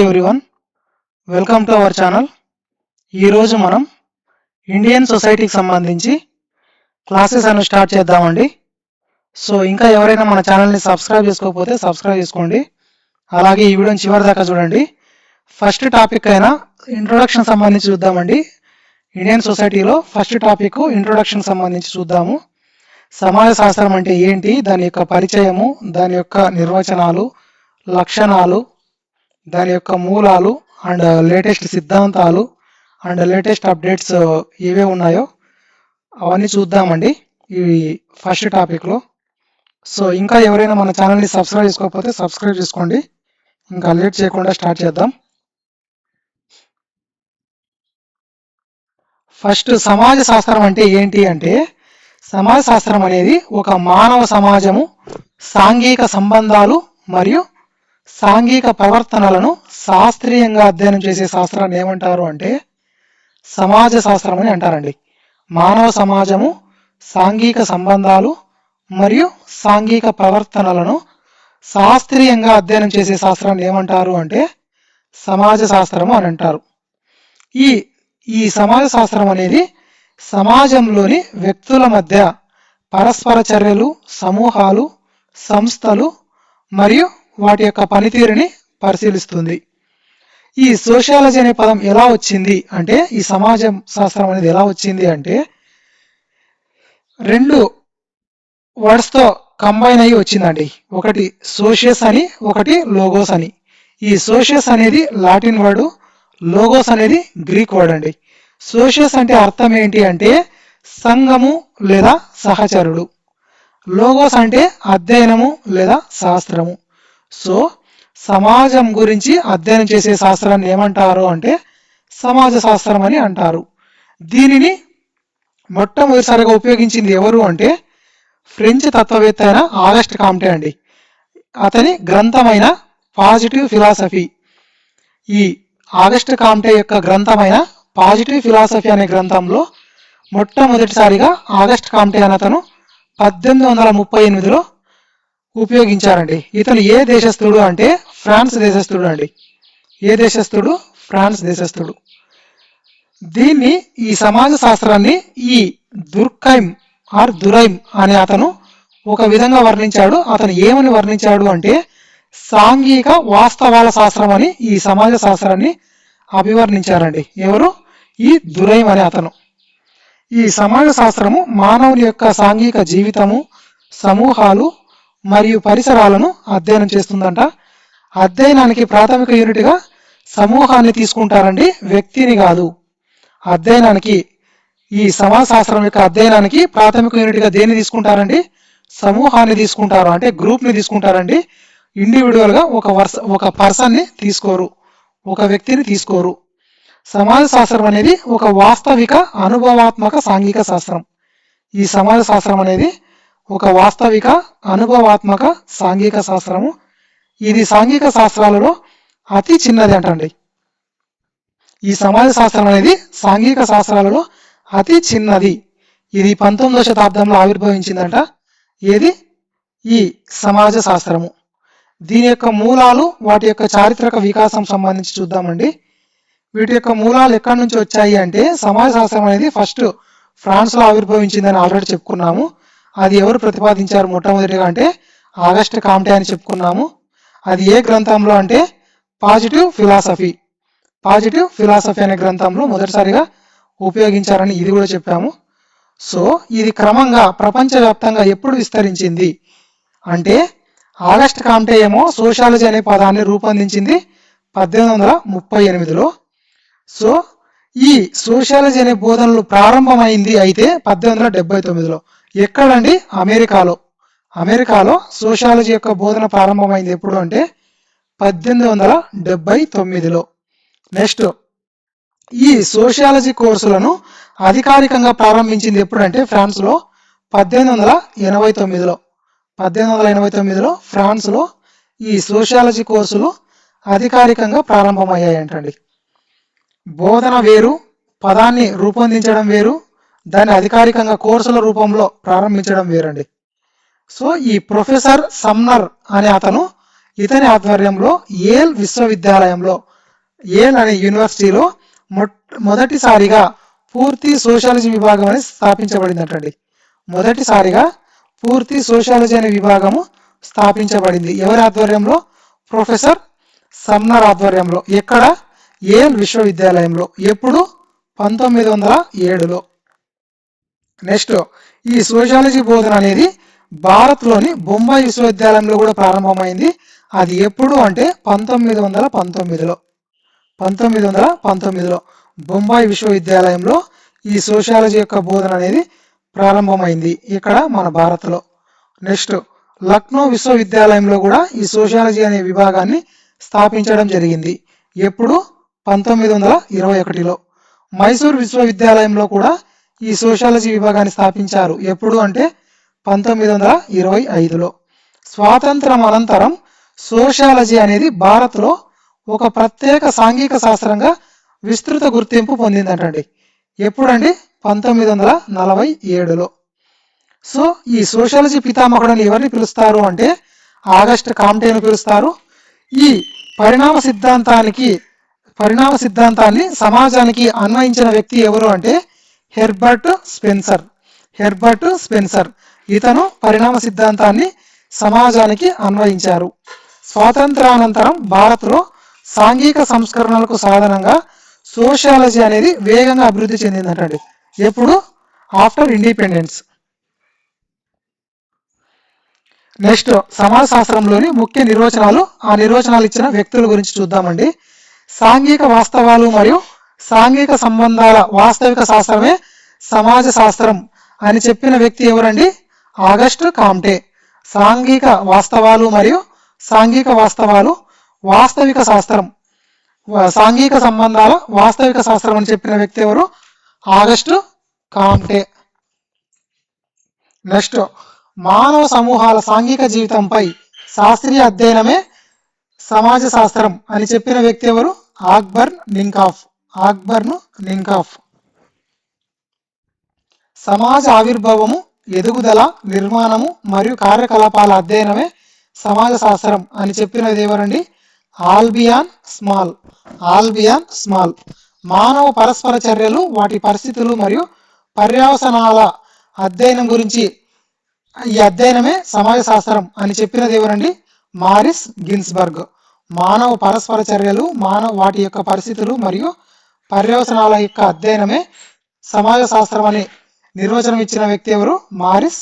Everyone, welcome to our channel. ఈరోజు మనం Indian సొసైటీకి సంబంధించి క్లాసెస్ అని స్టార్ట్ చేద్దామండి. సో ఇంకా ఎవరైనా మన ఛానల్ని సబ్స్క్రైబ్ చేసుకోకపోతే సబ్స్క్రైబ్ చేసుకోండి. అలాగే ఈ వీడియోని చివరి దాకా చూడండి. ఫస్ట్ టాపిక్ అయినా ఇంట్రొడక్షన్ సంబంధించి చూద్దామండి. ఇండియన్ సొసైటీలో ఫస్ట్ టాపిక్ ఇంట్రొడక్షన్ సంబంధించి చూద్దాము. సమాజ శాస్త్రం అంటే ఏంటి, దాని యొక్క పరిచయము, దాని యొక్క నిర్వచనాలు, లక్షణాలు, దాని యొక్క మూలాలు అండ్ లేటెస్ట్ సిద్ధాంతాలు అండ్ లేటెస్ట్ అప్డేట్స్ ఏవే ఉన్నాయో అవన్నీ చూద్దామండి ఈ ఫస్ట్ టాపిక్లో. సో ఇంకా ఎవరైనా మన ఛానల్ని సబ్స్క్రైబ్ చేసుకోకపోతే సబ్స్క్రైబ్ చేసుకోండి. ఇంకా లేట్ చేయకుండా స్టార్ట్ చేద్దాం. ఫస్ట్ సమాజ శాస్త్రం అంటే ఏంటి అంటే, సమాజ శాస్త్రం అనేది ఒక మానవ సమాజము సాంఘిక సంబంధాలు మరియు సాంఘిక ప్రవర్తనలను శాస్త్రీయంగా అధ్యయనం చేసే శాస్త్రాన్ని ఏమంటారు అంటే సమాజ శాస్త్రం అని అంటారండి. మానవ సమాజము సాంఘిక సంబంధాలు మరియు సాంఘిక ప్రవర్తనలను శాస్త్రీయంగా అధ్యయనం చేసే శాస్త్రాన్ని ఏమంటారు అంటే సమాజ శాస్త్రము అని అంటారు. ఈ సమాజ శాస్త్రం అనేది సమాజంలోని వ్యక్తుల మధ్య పరస్పర చర్యలు, సమూహాలు, సంస్థలు మరియు వాటి యొక్క పనితీరుని పరిశీలిస్తుంది. ఈ సోషియాలజీ అనే పదం ఎలా వచ్చింది అంటే, ఈ సమాజ శాస్త్రం అనేది ఎలా వచ్చింది అంటే రెండు వర్డ్స్తో కంబైన్ అయ్యి వచ్చిందండి. ఒకటి సోషియస్ అని, ఒకటి లోగోస్ అని. ఈ సోషియస్ అనేది లాటిన్ వర్డ్, లోగోస్ అనేది గ్రీక్ వర్డ్ అండి. సోషియస్ అంటే అర్థం ఏంటి అంటే సంఘము లేదా సహచరుడు. లోగోస్ అంటే అధ్యయనము లేదా శాస్త్రము. సో సమాజం గురించి అధ్యయనం చేసే శాస్త్రాన్ని ఏమంటారు అంటే సమాజ శాస్త్రం అని అంటారు. దీనిని మొట్టమొదటిసారిగా ఉపయోగించింది ఎవరు అంటే ఫ్రెంచ్ తత్వవేత్త అయిన ఆగస్ట్ కాంటే అండి. అతని గ్రంథమైన పాజిటివ్ ఫిలాసఫీ, ఈ ఆగస్ట్ కాంటే యొక్క గ్రంథమైన పాజిటివ్ ఫిలాసఫీ అనే గ్రంథంలో మొట్టమొదటిసారిగా ఆగస్ట్ కాంటే అని అతను 1838లో ఉపయోగించారండి. ఇతను ఏ దేశస్థుడు అంటే ఫ్రాన్స్ దేశస్థుడు అండి. ఏ దేశస్థుడు? ఫ్రాన్స్ దేశస్థుడు. దీన్ని, ఈ సమాజ శాస్త్రాన్ని ఈ దురైమ్ అనే అతను ఒక విధంగా వర్ణించాడు. అతను ఏమని వర్ణించాడు అంటే సాంఘిక వాస్తవాల శాస్త్రం అని ఈ సమాజ శాస్త్రాన్ని అభివర్ణించారండి. ఎవరు? ఈ దురైమ్ అనే అతను. ఈ సమాజ శాస్త్రము మానవుని యొక్క సాంఘిక జీవితము, సమూహాలు మరియు పరిసరాలను అధ్యయనం చేస్తుందంట. అధ్యయనానికి ప్రాథమిక యూనిట్గా సమూహాన్ని తీసుకుంటారండి, వ్యక్తిని కాదు. అధ్యయనానికి, ఈ సమాజ శాస్త్రం యొక్క అధ్యయనానికి ప్రాథమిక యూనిట్గా దేన్ని తీసుకుంటారండి? సమూహాన్ని తీసుకుంటారు, అంటే గ్రూప్ని తీసుకుంటారండి. ఇండివిజువల్గా ఒక పర్సన్ని తీసుకోరు, ఒక వ్యక్తిని తీసుకోరు. సమాజ శాస్త్రం అనేది ఒక వాస్తవిక అనుభవాత్మక సాంఘిక శాస్త్రం. ఈ సమాజ శాస్త్రం అనేది ఒక వాస్తవిక అనుభవాత్మక సాంఘిక శాస్త్రము. ఇది సాంఘిక శాస్త్రాలలో అతి చిన్నది అంటండి. ఈ సమాజ శాస్త్రం అనేది సాంఘిక శాస్త్రాలలో అతి చిన్నది. ఇది 19వ శతాబ్దంలో ఆవిర్భవించిందంట. ఏది? ఈ సమాజ శాస్త్రము. దీని యొక్క మూలాలు, వాటి యొక్క చారిత్రక వికాసం సంబంధించి చూద్దామండి. వీటి యొక్క మూలాలు ఎక్కడి నుంచి వచ్చాయి అంటే, సమాజ శాస్త్రం అనేది ఫస్ట్ ఫ్రాన్స్లో ఆవిర్భవించిందని ఆల్రెడీ చెప్పుకున్నాము. అది ఎవరు ప్రతిపాదించారు మొట్టమొదటిగా అంటే ఆగస్ట్ కాంటే అని చెప్పుకున్నాము. అది ఏ గ్రంథంలో అంటే పాజిటివ్ ఫిలాసఫీ అనే గ్రంథంలో మొదటిసారిగా ఉపయోగించారని ఇది కూడా చెప్పాము. సో ఇది క్రమంగా ప్రపంచవ్యాప్తంగా ఎప్పుడు విస్తరించింది అంటే, ఆగస్ట్ కాంటే ఏమో సోషాలజీ అనే పదాన్ని రూపొందించింది 1838లో. సో ఈ సోషాలజీ అనే బోధనలు ప్రారంభమైంది అయితే 1879లో. ఎక్కడండి? అమెరికాలో సోషాలజీ యొక్క బోధన ప్రారంభమైంది ఎప్పుడు అంటే 1879లో. నెక్స్ట్, ఈ సోషాలజీ కోర్సులను అధికారికంగా ప్రారంభించింది ఎప్పుడంటే ఫ్రాన్స్లో 1889లో ఫ్రాన్స్లో ఈ సోషాలజీ కోర్సులు అధికారికంగా ప్రారంభమయ్యాయంటండి. బోధన వేరు, పదాన్ని రూపొందించడం వేరు, దాన్ని అధికారికంగా కోర్సుల రూపంలో ప్రారంభించడం వేరండి. సో ఈ ప్రొఫెసర్ సమ్నర్ అనే అతను ఇతని ఆధ్వర్యంలో ఏల్ విశ్వవిద్యాలయంలో, ఏల్ అనే యూనివర్సిటీలో మొదటిసారిగా పూర్తి సోషాలజీ విభాగం అనేది స్థాపించబడిందటండి. మొదటిసారిగా పూర్తి సోషాలజీ అనే విభాగము స్థాపించబడింది. ఎవరి ఆధ్వర్యంలో? ప్రొఫెసర్ సమ్నర్ ఆధ్వర్యంలో. ఎక్కడ? ఏల్ విశ్వవిద్యాలయంలో. ఎప్పుడు? 1907లో. నెక్స్ట్, ఈ సోషాలజీ బోధన అనేది భారత్లోని బొంబాయి విశ్వవిద్యాలయంలో కూడా ప్రారంభమైంది. అది ఎప్పుడు అంటే 1919లో. 1919లో బొంబాయి విశ్వవిద్యాలయంలో ఈ సోషాలజీ యొక్క బోధన అనేది ప్రారంభమైంది, ఇక్కడ మన భారత్లో. నెక్స్ట్, లక్నో విశ్వవిద్యాలయంలో కూడా ఈ సోషాలజీ అనే విభాగాన్ని స్థాపించడం జరిగింది. ఎప్పుడు? 1921లో. మైసూర్ విశ్వవిద్యాలయంలో కూడా ఈ సోషాలజీ విభాగాన్ని స్థాపించారు. ఎప్పుడు అంటే 1925లో. స్వాతంత్రం అనంతరం సోషాలజీ అనేది భారత్లో ఒక ప్రత్యేక సాంఘిక శాస్త్రంగా విస్తృత గుర్తింపు పొందిందటండి. ఎప్పుడండి? 1947లో. సో ఈ సోషాలజీ పితామహుడని ఎవరిని పిలుస్తారు అంటే ఆగస్ట్ కామ్టేను పిలుస్తారు. ఈ పరిణామ సిద్ధాంతాన్ని సమాజానికి అన్వయించిన వ్యక్తి ఎవరు అంటే హెర్బర్ట్ స్పెన్సర్. ఇతను పరిణామ సిద్ధాంతాన్ని సమాజానికి అన్వయించారు. స్వాతంత్రానంతరం భారత్లో సాంఘిక సంస్కరణలకు సాధనంగా సోషాలజీ అనేది వేగంగా అభివృద్ధి చెందిందటండి. ఎప్పుడు? After independence. నెక్స్ట్, సమాజ శాస్త్రంలోని ముఖ్య నిర్వచనాలు, ఆ నిర్వచనాలు ఇచ్చిన వ్యక్తుల గురించి చూద్దామండి. సాంఘిక వాస్తవాలు మరియు సాంఘిక సంబంధాల వాస్తవిక శాస్త్రమే సమాజ శాస్త్రం అని చెప్పిన వ్యక్తి ఎవరండి? August Comte. సాంఘిక వాస్తవాలు మరియు సాంఘిక వాస్తవాలు వాస్తవిక శాస్త్రం, సాంఘిక సంబంధాల వాస్తవిక శాస్త్రం అని చెప్పిన వ్యక్తి ఎవరు? August Comte. నెక్స్ట్, మానవ సమూహాల సాంఘిక జీవితంపై శాస్త్రీయ అధ్యయనమే సమాజ శాస్త్రం అని చెప్పిన వ్యక్తి ఎవరు? ఆక్బర్న్ నింకాఫ్. సమాజ ఆవిర్భావము, ఎదుగుదల, నిర్మాణము మరియు కార్యకలాపాల అధ్యయనమే సమాజ శాస్త్రం అని చెప్పినది ఎవరండి? ఆల్బియాన్ స్మాల్. మానవ పరస్పర చర్యలు, వాటి పరిస్థితులు మరియు పర్యవసనాల అధ్యయనం గురించి ఈ అధ్యయనమే సమాజ శాస్త్రం అని చెప్పినది ఎవరండి? Morris Ginsberg. మానవ పరస్పర చర్యలు, వాటి యొక్క పరిస్థితులు మరియు పర్యవసనాల యొక్క అధ్యయనమే సమాజ శాస్త్రం అని నిర్వచనం ఇచ్చిన వ్యక్తి ఎవరు? Morris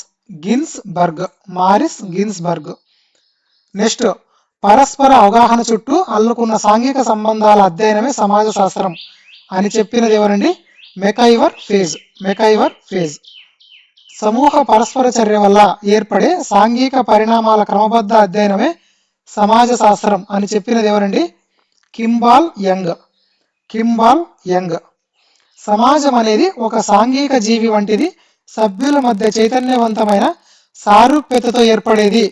Ginsburg. నెక్స్ట్, పరస్పర అవగాహన చుట్టూ అల్లుకున్న సాంఘిక సంబంధాల అధ్యయనమే సమాజ శాస్త్రం అని చెప్పినది ఎవరండి? MacIver phase. సమూహ పరస్పర చర్య వల్ల ఏర్పడే సాంఘిక పరిణామాల క్రమబద్ధ అధ్యయనమే సమాజ శాస్త్రం అని చెప్పినది ఎవరండి? Kimball Young. సమాజం అనేది ఒక సాంఘిక జీవి వంటిది, సభ్యుల మధ్య చైతన్యవంతమైన సారూప్యతతో ఏర్పడేది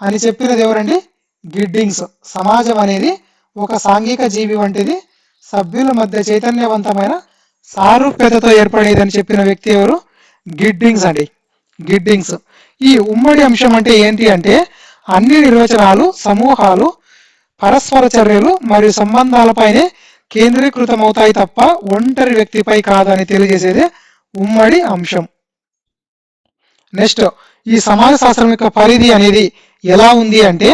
అని చెప్పినది ఎవరండి? గిడ్డింగ్స్. సమాజం అనేది ఒక సాంఘిక జీవి వంటిది, సభ్యుల మధ్య చైతన్యవంతమైన సారూప్యతతో ఏర్పడేది అని చెప్పిన వ్యక్తి ఎవరు? గిడ్డింగ్స్. ఈ ఉమ్మడి అంశం అంటే ఏంటి అంటే అన్ని నిర్వచనాలు సమూహాలు, పరస్పర చర్యలు మరియు సంబంధాలపైనే కేంద్రీకృతమవుతాయి తప్ప ఒంటరి వ్యక్తిపై కాదని తెలియజేసేదే ఉమ్మడి అంశం. నెక్స్ట్, ఈ సమాజ శాస్త్రం యొక్క పరిధి అనేది ఎలా ఉంది అంటే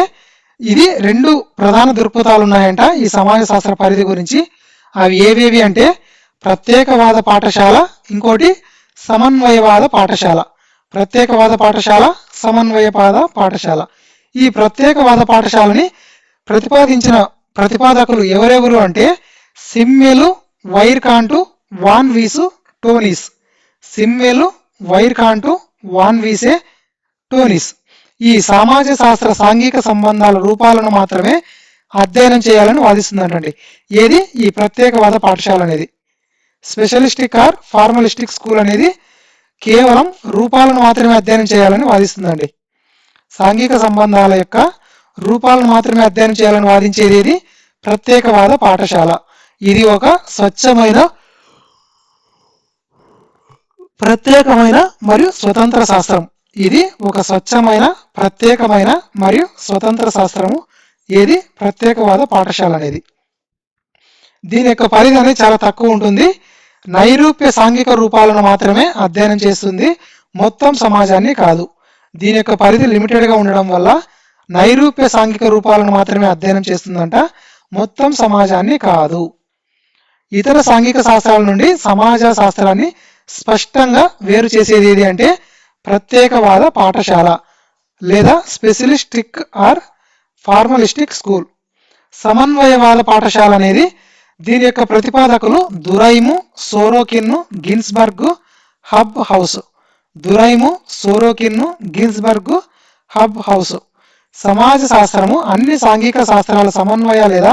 ఇది 2 ప్రధాన దృక్పథాలు ఉన్నాయంట ఈ సమాజ శాస్త్ర పరిధి గురించి. అవి ఏవేవి అంటే ప్రత్యేకవాద పాఠశాల, ఇంకోటి సమన్వయవాద పాఠశాల. సమన్వయవాద పాఠశాల. ఈ ప్రత్యేకవాద పాఠశాలని ప్రతిపాదించిన ప్రతిపాదకులు ఎవరెవరు అంటే సిమ్మెలు, వైర్కాంటు, వాన్ వీసు, టోనిస్. ఈ సమాజ శాస్త్ర సాంఘిక సంబంధాల రూపాలను మాత్రమే అధ్యయనం చేయాలని వాదిస్తుందంటండి. ఏది? ఈ ప్రత్యేకవాద పాఠశాల అనేది. స్పెషలిస్టిక్ ఆర్ ఫార్మలిస్టిక్ స్కూల్ అనేది కేవలం రూపాలను మాత్రమే అధ్యయనం చేయాలని వాదిస్తుందండి. సాంఘిక సంబంధాల యొక్క రూపాలను మాత్రమే అధ్యయనం చేయాలని వాదించేది ఏది? ప్రత్యేకవాద పాఠశాల. ఇది ఒక ప్రత్యేకమైన మరియు స్వతంత్ర శాస్త్రం. ఇది ఒక స్వచ్ఛమైన, ప్రత్యేకమైన మరియు స్వతంత్ర శాస్త్రము. ఏది ప్రత్యేకవాద పాఠశాల అనేది. దీని యొక్క పరిధి అనేది చాలా తక్కువ ఉంటుంది. నైరూప్య సాంఘిక రూపాలను మాత్రమే అధ్యయనం చేస్తుంది, మొత్తం సమాజాన్ని కాదు. దీని యొక్క పరిధి లిమిటెడ్గా ఉండడం వల్ల నైరూప్య సాంఘిక రూపాలను మాత్రమే అధ్యయనం చేస్తుందంట, మొత్తం సమాజాన్ని కాదు. ఇతర సాంఘిక శాస్త్రాల నుండి సమాజ శాస్త్రాన్ని స్పష్టంగా వేరు చేసేది ఏది అంటే ప్రత్యేకవాద పాఠశాల లేదా స్పెషలిస్టిక్ ఆర్ ఫార్మలిస్టిక్ స్కూల్. సమన్వయవాద పాఠశాల అనేది దీని యొక్క ప్రతిపాదకులు Durkheim, Sorokin, Ginsberg, Hobhouse. Durkheim, Sorokin, Ginsberg, Hobhouse. సమాజ శాస్త్రము అన్ని సాంఘిక శాస్త్రాల సమన్వయ లేదా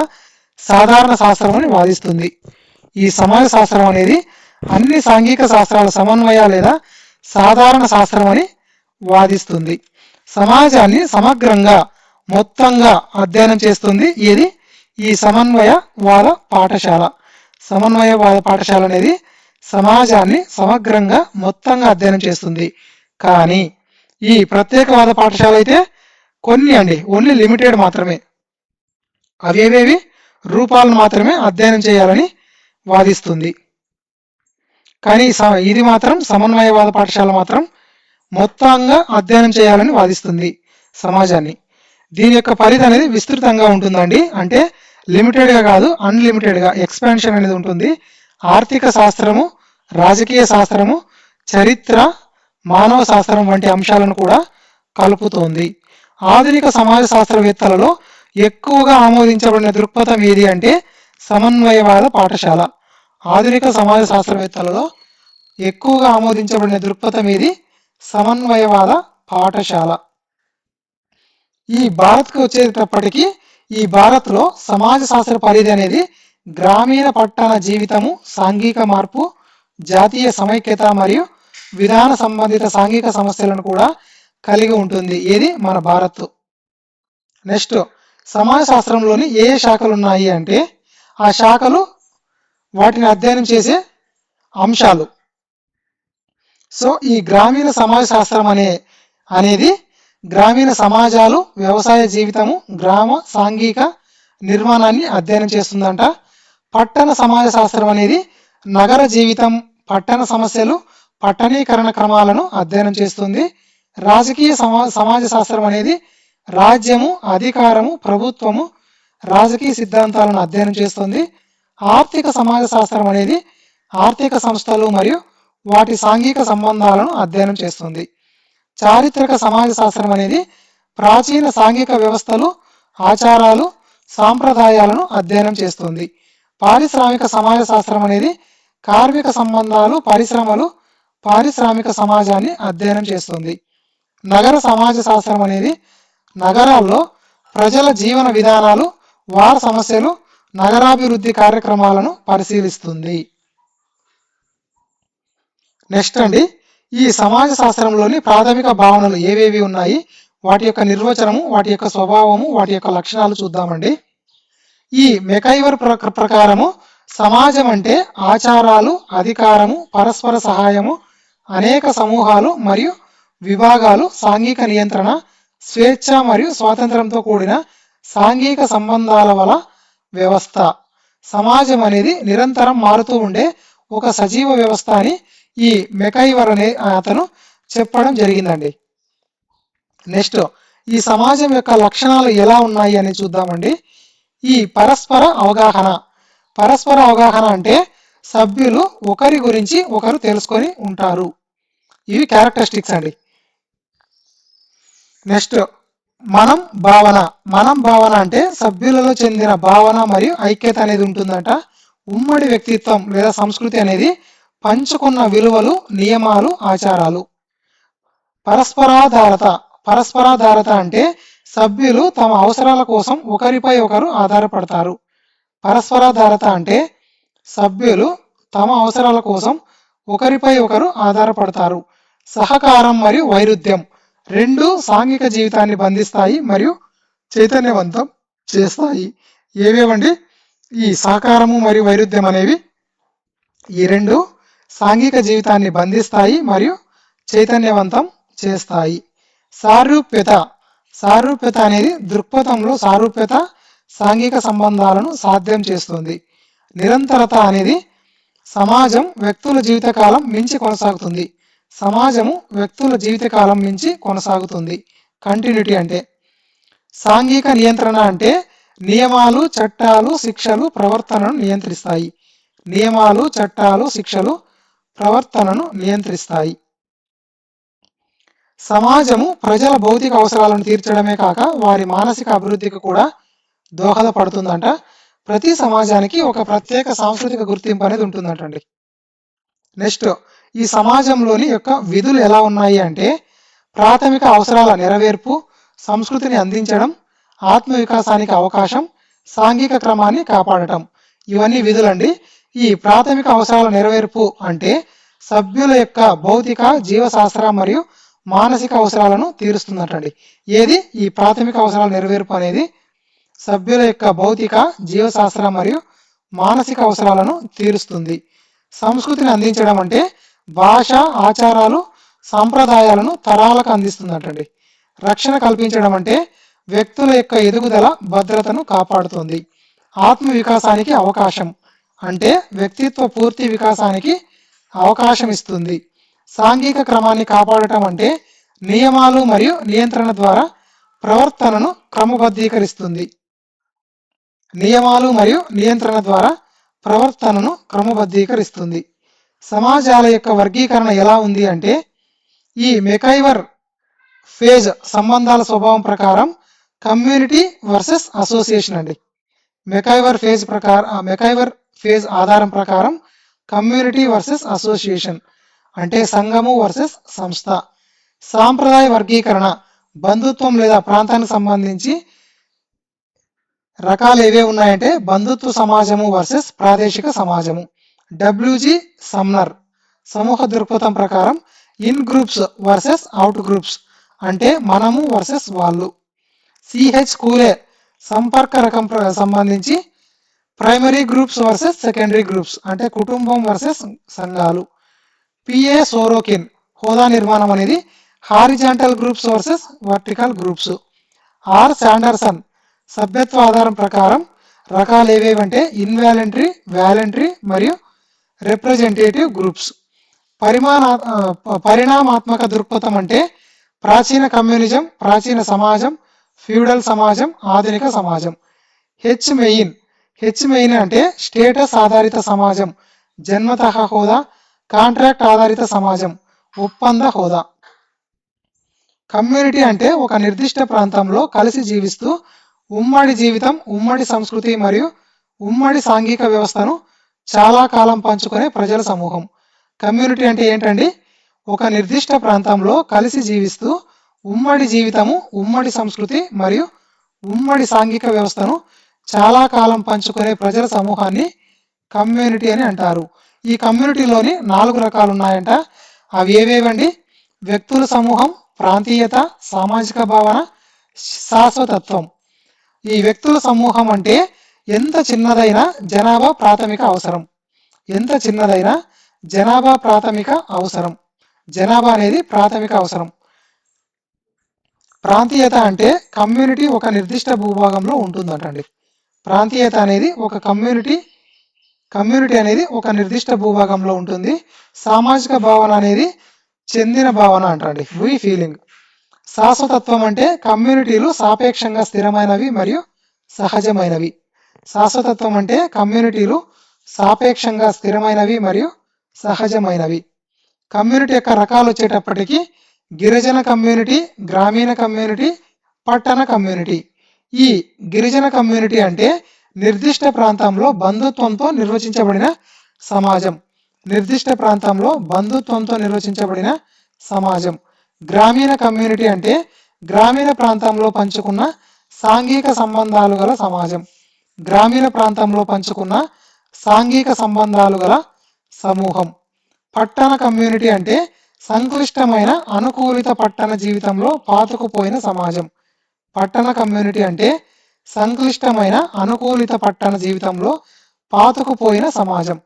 సాధారణ శాస్త్రం అని వాదిస్తుంది. ఈ సమాజ శాస్త్రం అనేది అన్ని సాంఘిక శాస్త్రాల సమన్వయ లేదా సాధారణ శాస్త్రం అని వాదిస్తుంది. సమాజాన్ని సమగ్రంగా మొత్తంగా అధ్యయనం చేస్తుంది ఏది ఈ సమన్వయవాద పాఠశాల. సమన్వయవాద పాఠశాల అనేది సమాజాన్ని సమగ్రంగా మొత్తంగా అధ్యయనం చేస్తుంది. కానీ ఈ ప్రత్యేకవాద పాఠశాల అయితే కొన్ని అండి, ఓన్లీ లిమిటెడ్ మాత్రమే, అవేవేవి రూపాలను మాత్రమే అధ్యయనం చేయాలని వాదిస్తుంది. కానీ ఇది మాత్రం సమన్వయవాద పాఠశాల మాత్రం మొత్తంగా అధ్యయనం చేయాలని వాదిస్తుంది సమాజాన్ని. దీని యొక్క పరిధి అనేది విస్తృతంగా ఉంటుందండి, అంటే లిమిటెడ్గా కాదు, అన్లిమిటెడ్గా ఎక్స్పాన్షన్ అనేది ఉంటుంది. ఆర్థిక శాస్త్రము, రాజకీయ శాస్త్రము, చరిత్ర, మానవ శాస్త్రం వంటి అంశాలను కూడా కలుపుతోంది. ఆధునిక సమాజ శాస్త్రవేత్తలలో ఎక్కువగా ఆమోదించబడిన దృక్పథం ఏది అంటే సమన్వయవాద పాఠశాల. ఆధునిక సమాజ శాస్త్రవేత్తలలో ఎక్కువగా ఆమోదించబడిన దృక్పథం ఏది సమన్వయవాద పాఠశాల. ఈ భారత్కు వచ్చేటప్పటికీ ఈ భారత్లో సమాజ శాస్త్ర పరిధి అనేది గ్రామీణ పట్టణ జీవితము, సాంఘిక మార్పు, జాతీయ సమైక్యత మరియు విధాన సంబంధిత సాంఘిక సమస్యలను కూడా కలిగి ఉంటుంది ఏది మన భారత్. నెక్స్ట్ సమాజ శాస్త్రంలోని ఏ శాఖలు ఉన్నాయి అంటే ఆ శాఖలు వాటిని అధ్యయనం చేసే అంశాలు. సో ఈ గ్రామీణ సమాజ శాస్త్రం అనేది గ్రామీణ సమాజాలు, వ్యవసాయ జీవితము, గ్రామ సాంఘిక నిర్మాణాన్ని అధ్యయనం చేస్తుందంట. పట్టణ సమాజ శాస్త్రం అనేది నగర జీవితం, పట్టణ సమస్యలు, పట్టణీకరణ క్రమాలను అధ్యయనం చేస్తుంది. రాజకీయ సమాజ శాస్త్రం అనేది రాజ్యము, అధికారము, ప్రభుత్వము, రాజకీయ సిద్ధాంతాలను అధ్యయనం చేస్తుంది. ఆర్థిక సమాజ శాస్త్రం అనేది ఆర్థిక సంస్థలు మరియు వాటి సాంఘిక సంబంధాలను అధ్యయనం చేస్తుంది. చారిత్రక సమాజ శాస్త్రం అనేది ప్రాచీన సాంఘిక వ్యవస్థలు, ఆచారాలు, సాంప్రదాయాలను అధ్యయనం చేస్తుంది. పారిశ్రామిక సమాజ శాస్త్రం అనేది కార్మిక సంబంధాలు, పరిశ్రమలు, పారిశ్రామిక సమాజాన్ని అధ్యయనం చేస్తుంది. నగర సమాజ శాస్త్రం అనేది నగరాల్లో ప్రజల జీవన విధానాలు, వారి సమస్యలు, నగరాభివృద్ధి కార్యక్రమాలను పరిశీలిస్తుంది. నెక్స్ట్ అండి, ఈ సమాజ శాస్త్రంలోని ప్రాథమిక భావనలు ఏవేవి ఉన్నాయి, వాటి యొక్క నిర్వచనము, వాటి యొక్క స్వభావము, వాటి యొక్క లక్షణాలు చూద్దామండి. ఈ మెకైవర్ ప్రకారము సమాజం అంటే ఆచారాలు, అధికారము, పరస్పర సహాయము, అనేక సమూహాలు మరియు విభాగాలు, సాంఘిక నియంత్రణ, స్వేచ్ఛ మరియు స్వాతంత్రంతో కూడిన సాంఘిక సంబంధాల వల్ల వ్యవస్థ. సమాజం అనేది నిరంతరం మారుతూ ఉండే ఒక సజీవ వ్యవస్థ అని ఈ మెకైవర్ అనే అతను చెప్పడం జరిగిందండి. నెక్స్ట్ ఈ సమాజం యొక్క లక్షణాలు ఎలా ఉన్నాయి అని చూద్దామండి. ఈ పరస్పర అవగాహన. పరస్పర అవగాహన అంటే సభ్యులు ఒకరి గురించి ఒకరు తెలుసుకొని ఉంటారు. ఇవి క్యారెక్టరిస్టిక్స్ అండి. నెక్స్ట్ మనం భావన. మనం భావన అంటే సభ్యులలో చెందిన భావన మరియు ఐక్యత అనేది ఉంటుందంట. ఉమ్మడి వ్యక్తిత్వం లేదా సంస్కృతి అనేది పంచుకున్న విలువలు, నియమాలు, ఆచారాలు. పరస్పరాధారత. పరస్పరాధారత అంటే సభ్యులు తమ అవసరాల కోసం ఒకరిపై ఒకరు ఆధారపడతారు. పరస్పరాధారత అంటే సభ్యులు తమ అవసరాల కోసం ఒకరిపై ఒకరు ఆధారపడతారు. సహకారం మరియు వైరుధ్యం రెండు సాంఘిక జీవితాన్ని బంధిస్తాయి మరియు చైతన్యవంతం చేస్తాయి. ఏవేవండి? ఈ సహకారము మరియు వైరుధ్యం అనేవి ఈ రెండు సాంఘిక జీవితాన్ని బంధిస్తాయి మరియు చైతన్యవంతం చేస్తాయి. సారూప్యత. సారూప్యత అనేది దృక్పథంలో సారూప్యత సాంఘిక సంబంధాలను సాధ్యం చేస్తుంది. నిరంతరత అనేది సమాజం వ్యక్తుల జీవితకాలం మించి కొనసాగుతుంది. సమాజము వ్యక్తుల జీవితకాలం మించి కొనసాగుతుంది. కంటిన్యూటీ అంటే సాంఘిక నియంత్రణ అంటే నియమాలు, చట్టాలు, శిక్షలు ప్రవర్తనను నియంత్రిస్తాయి. నియమాలు, చట్టాలు, శిక్షలు ప్రవర్తనను నియంత్రిస్తాయి. సమాజము ప్రజల భౌతిక అవసరాలను తీర్చడమే కాక వారి మానసిక అభివృద్ధికి కూడా దోహదపడుతుందంట. ప్రతి సమాజానికి ఒక ప్రత్యేక సాంస్కృతిక గుర్తింపు అనేది ఉంటుందంటండి. నెక్స్ట్, ఈ సమాజంలోని యొక్క విధులు ఎలా ఉన్నాయి అంటే ప్రాథమిక అవసరాల నెరవేర్పు, సంస్కృతిని అందించడం, ఆత్మ వికాసానికి అవకాశం, సాంఘిక క్రమాన్ని కాపాడటం, ఇవన్నీ విధులండి. ఈ ప్రాథమిక అవసరాల నెరవేర్పు అంటే సభ్యుల యొక్క భౌతిక, జీవశాస్త్ర మరియు మానసిక అవసరాలను తీరుస్తున్నట్టండి. ఏది ఈ ప్రాథమిక అవసరాల నెరవేర్పు అనేది సభ్యుల యొక్క భౌతిక, జీవశాస్త్ర మరియు మానసిక అవసరాలను తీరుస్తుంది. సంస్కృతిని అందించడం అంటే భాష, ఆచారాలు, సాంప్రదాయాలను తరాలకు అందిస్తున్నట్టండి. రక్షణ కల్పించడం అంటే వ్యక్తుల యొక్క ఎదుగుదల, భద్రతను కాపాడుతుంది. ఆత్మ వికాసానికి అవకాశం అంటే వ్యక్తిత్వ పూర్తి వికాసానికి అవకాశం ఇస్తుంది. సాంఘిక క్రమాన్ని కాపాడటం అంటే నియమాలు మరియు నియంత్రణ ద్వారా ప్రవర్తనను క్రమబద్ధీకరిస్తుంది. నియమాలు మరియు నియంత్రణ ద్వారా ప్రవర్తనను క్రమబద్ధీకరిస్తుంది. సమాజాల యొక్క వర్గీకరణ ఎలా ఉంది అంటే ఈ మెకైవర్ ఫేజ్ సంబంధాల స్వభావం ప్రకారం కమ్యూనిటీ వర్సెస్ అసోసియేషన్ అండి. మెకైవర్ ఫేజ్ ఆధారం ప్రకారం కమ్యూనిటీ వర్సెస్ అసోసియేషన్ అంటే సంఘము వర్సెస్ సంస్థ. సాంప్రదాయ వర్గీకరణ బంధుత్వం లేదా ప్రాంతానికి సంబంధించి రకాలు ఏవే ఉన్నాయంటే బంధుత్వ సమాజము వర్సెస్ ప్రాదేశిక సమాజము. డబ్ల్యూజి సమ్నర్ సమూహ దృక్పథం ప్రకారం in groups versus out groups అంటే మనము వర్సెస్ వాళ్ళు. సిహెచ్ కూలే సంపర్క రకం సంబంధించి primary groups versus secondary groups అంటే కుటుంబం వర్సెస్ సంఘాలు. పిఏ సోరోకిన్ హోదా నిర్మాణం అనేది horizontal groups versus vertical groups. R Sanderson సభ్యత్వ ఆధారం ప్రకారం రకాలు ఏవేవంటే ఇన్వాలంటరీ, వాలంటరీ మరియు రిప్రజెంటేటివ్ గ్రూప్స్. పరిణామాత్మక దృక్పథం అంటే ప్రాచీన కమ్యూనిజం, ప్రాచీన సమాజం, ఫ్యూడల్ సమాజం, ఆధునిక సమాజం. హెచ్ మెయిన్ అంటే స్టేటస్ ఆధారిత సమాజం, జన్మతః హోదా, కాంట్రాక్ట్ ఆధారిత సమాజం, ఒప్పంద హోదా. కమ్యూనిటీ అంటే ఒక నిర్దిష్ట ప్రాంతంలో కలిసి జీవిస్తూ ఉమ్మడి జీవితం, ఉమ్మడి సంస్కృతి మరియు ఉమ్మడి సాంఘిక వ్యవస్థను చాలా కాలం పంచుకునే ప్రజల సమూహం. కమ్యూనిటీ అంటే ఏంటండి? ఒక నిర్దిష్ట ప్రాంతంలో కలిసి జీవిస్తూ ఉమ్మడి జీవితము, ఉమ్మడి సంస్కృతి మరియు ఉమ్మడి సాంఘిక వ్యవస్థను చాలా కాలం పంచుకునే ప్రజల సమూహాన్ని కమ్యూనిటీ అని అంటారు. ఈ కమ్యూనిటీలోని 4 రకాలు ఉన్నాయంట. అవి ఏవేవండి? వ్యక్తుల సమూహం, ప్రాంతీయత, సామాజిక భావన, శాశ్వతత్వం. ఈ వ్యక్తుల సమూహం అంటే ఎంత చిన్నదైనా జనాభా ప్రాథమిక అవసరం. ఎంత చిన్నదైనా జనాభా ప్రాథమిక అవసరం. జనాభా అనేది ప్రాథమిక అవసరం. ప్రాంతీయత అంటే కమ్యూనిటీ ఒక నిర్దిష్ట భూభాగంలో ఉంటుందంటండి. ప్రాంతీయత అనేది ఒక కమ్యూనిటీ అనేది ఒక నిర్దిష్ట భూభాగంలో ఉంటుంది. సామాజిక భావన అనేది చెందిన భావన అంటండి, వీ ఫీలింగ్. శాశ్వతత్వం అంటే కమ్యూనిటీలు సాపేక్షంగా స్థిరమైనవి మరియు సహజమైనవి. శాశ్వతత్వం అంటే కమ్యూనిటీలు సాపేక్షంగా స్థిరమైనవి మరియు సహజమైనవి. కమ్యూనిటీ యొక్క రకాలు వచ్చేటప్పటికి గిరిజన కమ్యూనిటీ, గ్రామీణ కమ్యూనిటీ, పట్టణ కమ్యూనిటీ. ఈ గిరిజన కమ్యూనిటీ అంటే నిర్దిష్ట ప్రాంతంలో బంధుత్వంతో నిర్వచించబడిన సమాజం. నిర్దిష్ట ప్రాంతంలో బంధుత్వంతో నిర్వచించబడిన సమాజం. గ్రామీణ కమ్యూనిటీ అంటే గ్రామీణ ప్రాంతంలో పంచుకున్న సాంఘిక సంబంధాలు గల సమాజం. గ్రామీణ ప్రాంతంలో పంచుకున్న సాంఘిక సంబంధాలు గల సమూహం. పట్టణ కమ్యూనిటీ అంటే సంక్లిష్టమైన అనుకూలిత పట్టణ జీవితంలో పాతుకుపోయిన సమాజం. పట్టణ కమ్యూనిటీ అంటే సంక్లిష్టమైన అనుకూలిత పట్టణ జీవితంలో పాతుకుపోయిన సమాజం.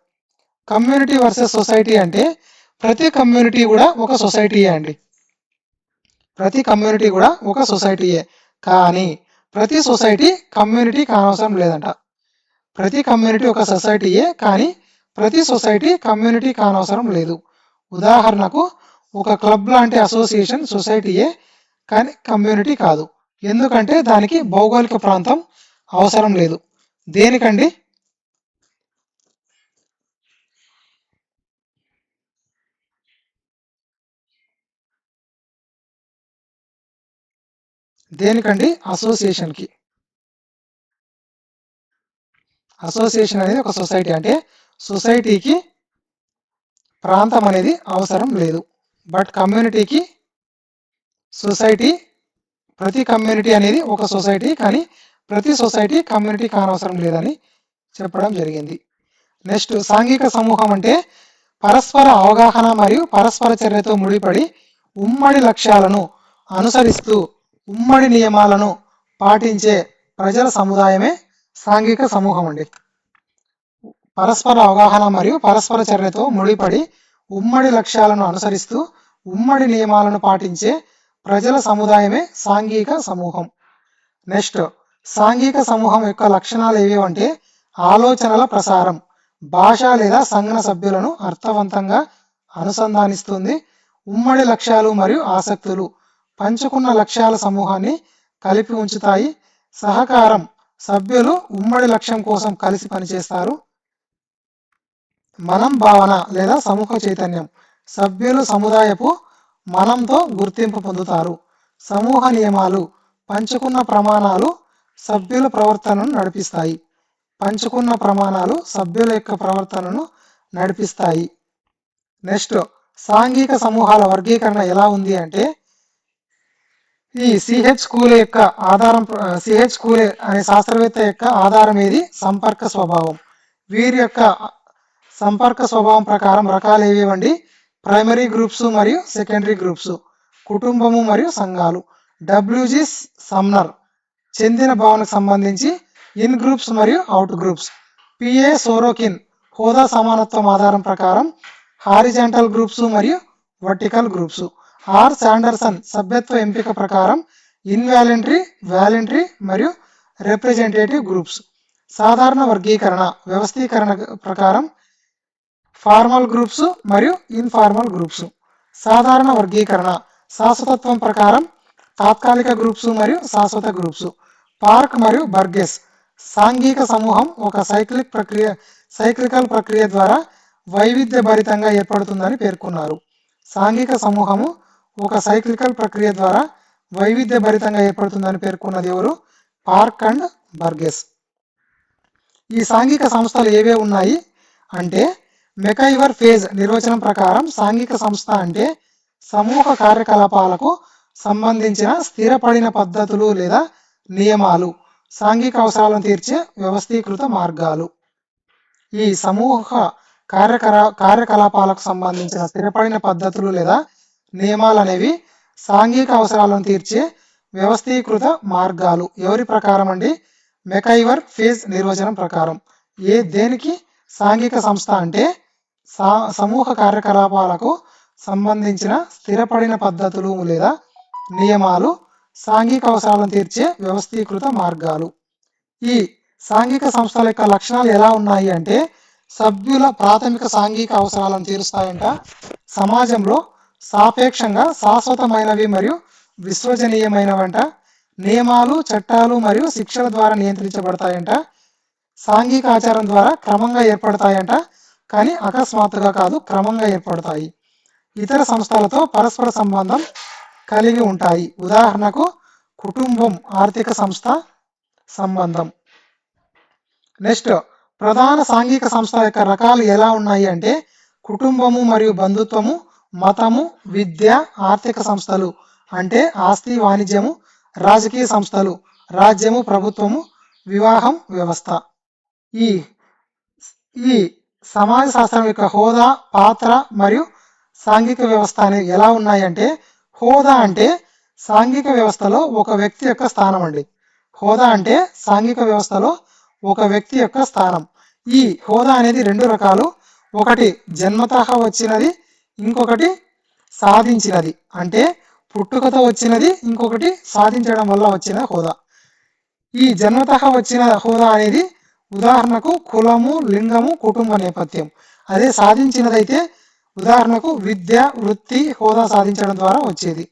కమ్యూనిటీ వర్సెస్ సొసైటీ అంటే ప్రతి కమ్యూనిటీ కూడా ఒక సొసైటీయే అండి. ప్రతి కమ్యూనిటీ కూడా ఒక సొసైటీయే, కానీ ప్రతి సొసైటీ కమ్యూనిటీ కానవసరం లేదంట. ప్రతి కమ్యూనిటీ ఒక సొసైటీయే, కానీ ప్రతి సొసైటీ కమ్యూనిటీ కానవసరం లేదు. ఉదాహరణకు ఒక క్లబ్ లాంటి అసోసియేషన్ సొసైటీయే, కానీ కమ్యూనిటీ కాదు. ఎందుకంటే దానికి భౌగోళిక ప్రాంతం అవసరం లేదు. దేనికండి? దేనికండి? అసోసియేషన్కి. అసోసియేషన్ అనేది ఒక సొసైటీ, అంటే సొసైటీకి ప్రాంతం అనేది అవసరం లేదు. బట్ కమ్యూనిటీకి సొసైటీ, ప్రతి కమ్యూనిటీ అనేది ఒక సొసైటీ, కానీ ప్రతి సొసైటీ కమ్యూనిటీ కానవసరం లేదని చెప్పడం జరిగింది. నెక్స్ట్, సాంఘిక సమూహం అంటే పరస్పర అవగాహన మరియు పరస్పర చర్యతో ముడిపడి ఉమ్మడి లక్ష్యాలను అనుసరిస్తూ ఉమ్మడి నియమాలను పాటించే ప్రజల సముదాయమే సాంఘిక సమూహం అండి. పరస్పర అవగాహన మరియు పరస్పర చర్యతో ముడిపడి ఉమ్మడి లక్ష్యాలను అనుసరిస్తూ ఉమ్మడి నియమాలను పాటించే ప్రజల సముదాయమే సాంఘిక సమూహం. నెక్స్ట్, సాంఘిక సమూహం యొక్క లక్షణాలు ఏవి అంటే ఆలోచనల ప్రసారం, భాష లేదా సంజ్ఞ సభ్యులను అర్థవంతంగా అనుసంధానిస్తుంది, ఉమ్మడి లక్ష్యాలు మరియు ఆసక్తులు పంచుకున్న లక్ష్యాల సమూహాన్ని కలిపి ఉంచుతాయి, సహకారం, సభ్యులు ఉమ్మడి లక్ష్యం కోసం కలిసి పనిచేస్తారు, మనం భావన లేదా సమూహ చైతన్యం, సభ్యులు సముదాయపు మనంతో గుర్తింపు పొందుతారు, సమూహ నియమాలు, పంచుకున్న ప్రమాణాలు సభ్యుల ప్రవర్తనను నడిపిస్తాయి, పంచుకున్న ప్రమాణాలు సభ్యుల యొక్క ప్రవర్తనను నడిపిస్తాయి. నెక్స్ట్, సాంఘిక సమూహాల వర్గీకరణ ఎలా ఉంది అంటే ఈ సిహెచ్ కూలే యొక్క ఆధారం, సిహెచ్ కూలే అనే శాస్త్రవేత్త యొక్క ఆధారం ఏది? సంపర్క స్వభావం. వీరి యొక్క సంపర్క స్వభావం ప్రకారం రకాలు ఏవేవండి? ప్రైమరీ గ్రూప్స్ మరియు సెకండరీ గ్రూప్స్, కుటుంబము మరియు సంఘాలు. డబ్ల్యూజి సమ్నర్ చెందిన భావనకు సంబంధించి ఇన్ గ్రూప్స్ మరియు అవుట్ గ్రూప్స్. పిఏ సోరోకిన్ హోదా సమానత్వం ఆధారం ప్రకారం హారిజాంటల్ గ్రూప్స్ మరియు వర్టికల్ గ్రూప్స్. ఆర్ శాండర్సన్ సభ్యత్వ ఎంపిక ప్రకారం ఇన్వాలంటరీ, వాలంటరీ మరియు రిప్రజెంటేటివ్ గ్రూప్స్. సాధారణ వర్గీకరణ వ్యవస్థీకరణ ప్రకారం ఫార్మల్ గ్రూప్స్ మరియు ఇన్ఫార్మల్ గ్రూప్స్. సాధారణ వర్గీకరణ శాశ్వతత్వం ప్రకారం తాత్కాలిక గ్రూప్స్ మరియు శాశ్వత గ్రూప్స్. పార్క్ మరియు బర్గెస్ సాంఘిక సమూహం ఒక సైక్లికల్ ప్రక్రియ ద్వారా వైవిధ్యభరితంగా ఏర్పడుతుందని పేర్కొన్నారు. సాంఘిక సమూహము ఒక సైక్లికల్ ప్రక్రియ ద్వారా వైవిధ్యభరితంగా ఏర్పడుతుందని పేర్కొన్నది ఎవరు? Park and Burgess. ఈ సాంఘిక సంస్థలు ఏవే ఉన్నాయి అంటే మెకైవర్ ఫేజ్ నిర్వచనం ప్రకారం సాంఘిక సంస్థ అంటే సమూహ కార్యకలాపాలకు సంబంధించిన స్థిరపడిన పద్ధతులు లేదా నియమాలు, సాంఘిక అవసరాలను తీర్చే వ్యవస్థీకృత మార్గాలు. ఈ సమూహ కార్యకలాపాలకు సంబంధించిన స్థిరపడిన పద్ధతులు లేదా నియమాలు అనేవి సాంఘిక అవసరాలను తీర్చే వ్యవస్థీకృత మార్గాలు. ఎవరి ప్రకారం అండి? మెకైవర్ ఫేజ్ నిర్వచనం ప్రకారం. దేనికి సాంఘిక సంస్థ అంటే సమూహ కార్యకలాపాలకు సంబంధించిన స్థిరపడిన పద్ధతులు లేదా నియమాలు, సాంఘిక అవసరాలను తీర్చే వ్యవస్థీకృత మార్గాలు. ఈ సాంఘిక సంస్థల యొక్క లక్షణాలు ఎలా ఉన్నాయి అంటే సభ్యుల ప్రాథమిక సాంఘిక అవసరాలను తీరుస్తాయంట, సమాజంలో సాపేక్షంగా శాశ్వతమైనవి మరియు విశ్వసనీయమైనవంట, నియమాలు, చట్టాలు మరియు శిక్షల ద్వారా నియంత్రించబడతాయంట, సాంఘిక ఆచారం ద్వారా క్రమంగా ఏర్పడతాయంట, కానీ అకస్మాత్తుగా కాదు, క్రమంగా ఏర్పడతాయి, ఇతర సంస్థలతో పరస్పర సంబంధం కలిగి ఉంటాయి. ఉదాహరణకు కుటుంబం, ఆర్థిక సంస్థ సంబంధం. నెక్స్ట్, ప్రధాన సాంఘిక సంస్థల యొక్క రకాలు ఎలా ఉన్నాయి అంటే కుటుంబము మరియు బంధుత్వము, మతము, విద్య, ఆర్థిక సంస్థలు అంటే ఆస్తి, వాణిజ్యము, రాజకీయ సంస్థలు, రాజ్యము, ప్రభుత్వము, వివాహం, వ్యవస్థ. ఈ ఈ సమాజ శాస్త్రం యొక్క హోదా, పాత్ర మరియు సాంఘిక వ్యవస్థ అనేవి ఎలా ఉన్నాయంటే హోదా అంటే సాంఘిక వ్యవస్థలో ఒక వ్యక్తి యొక్క స్థానం అండి. హోదా అంటే సాంఘిక వ్యవస్థలో ఒక వ్యక్తి యొక్క స్థానం. ఈ హోదా అనేది రెండు రకాలు, ఒకటి జన్మతః వచ్చినది, ఇంకొకటి సాధించినది. అంటే పుట్టుకతో వచ్చినది, ఇంకొకటి సాధించడం వల్ల వచ్చిన హోదా. ఈ జన్మతః వచ్చిన హోదా అనేది ఉదాహరణకు కులము, లింగము, కుటుంబ నేపథ్యం. అదే సాధించినదైతే ఉదాహరణకు విద్య, వృత్తి, హోదా సాధించడం ద్వారా వచ్చేది.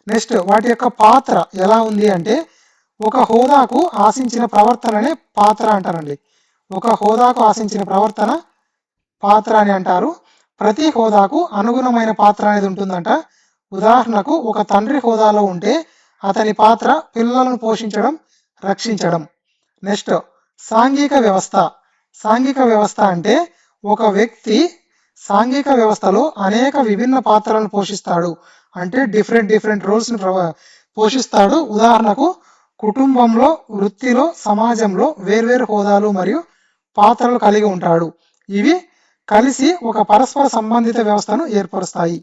నెక్స్ట్ వాటి యొక్క పాత్ర ఎలా ఉంది అంటే ఒక హోదాకు ఆశించిన ప్రవర్తననే పాత్ర అంటారండి. ఒక హోదాకు ఆశించిన ప్రవర్తన పాత్ర అని అంటారు. ప్రతి హోదాకు అనుగుణమైన పాత్ర అనేది ఉంటుందంట. ఉదాహరణకు ఒక తండ్రి హోదాలో ఉంటే అతని పాత్ర పిల్లలను పోషించడం, రక్షించడం. నెక్స్ట్ సాంఘిక వ్యవస్థ. సాంఘిక వ్యవస్థ అంటే ఒక వ్యక్తి సాంఘిక వ్యవస్థలో అనేక విభిన్న పాత్రలను పోషిస్తాడు. అంటే డిఫరెంట్ రోల్స్ని పోషిస్తాడు. ఉదాహరణకు కుటుంబంలో, వృత్తిలో, సమాజంలో వేర్వేరు హోదాలు మరియు పాత్రలు కలిగి ఉంటాడు. ఇవి కలిసి ఒక పరస్పర సంబంధిత వ్యవస్థను ఏర్పరుస్తాయి.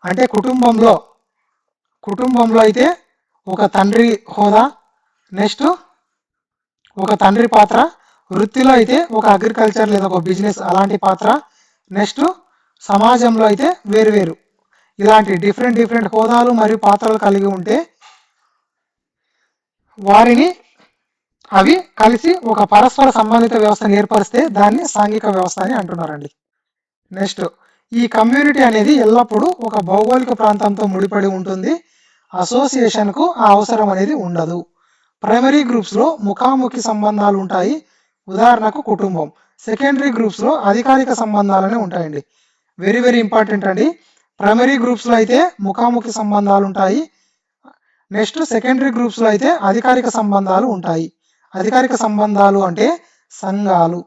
అంటే కుటుంబంలో అయితే ఒక తండ్రి హోదా, నెక్స్ట్ ఒక తండ్రి పాత్ర, వృత్తిలో అయితే ఒక అగ్రికల్చర్ లేదా ఒక బిజినెస్ అలాంటి పాత్ర, నెక్స్ట్ సమాజంలో అయితే వేరువేరు ఇలాంటి డిఫరెంట్ హోదాలు మరియు పాత్రలు కలిగి ఉంటే వారిని అవి కలిసి ఒక పరస్పర సంబంధిత వ్యవస్థను ఏర్పరిస్తే దాన్ని సాంఘిక వ్యవస్థ అని అంటున్నారండి. నెక్స్ట్ ఈ కమ్యూనిటీ అనేది ఎల్లప్పుడూ ఒక భౌగోళిక ప్రాంతంతో ముడిపడి ఉంటుంది. అసోసియేషన్కు ఆ అవసరం అనేది ఉండదు. ప్రైమరీ గ్రూప్స్లో ముఖాముఖి సంబంధాలు ఉంటాయి. ఉదాహరణకు కుటుంబం. సెకండరీ గ్రూప్స్లో అధికారిక సంబంధాలనే ఉంటాయండి. వెరీ ఇంపార్టెంట్ అండి. ప్రైమరీ గ్రూప్స్లో అయితే ముఖాముఖి సంబంధాలు ఉంటాయి. నెక్స్ట్ సెకండరీ గ్రూప్స్లో అయితే అధికారిక సంబంధాలు ఉంటాయి. అధికారిక సంబంధాలు అంటే సంఘాలు.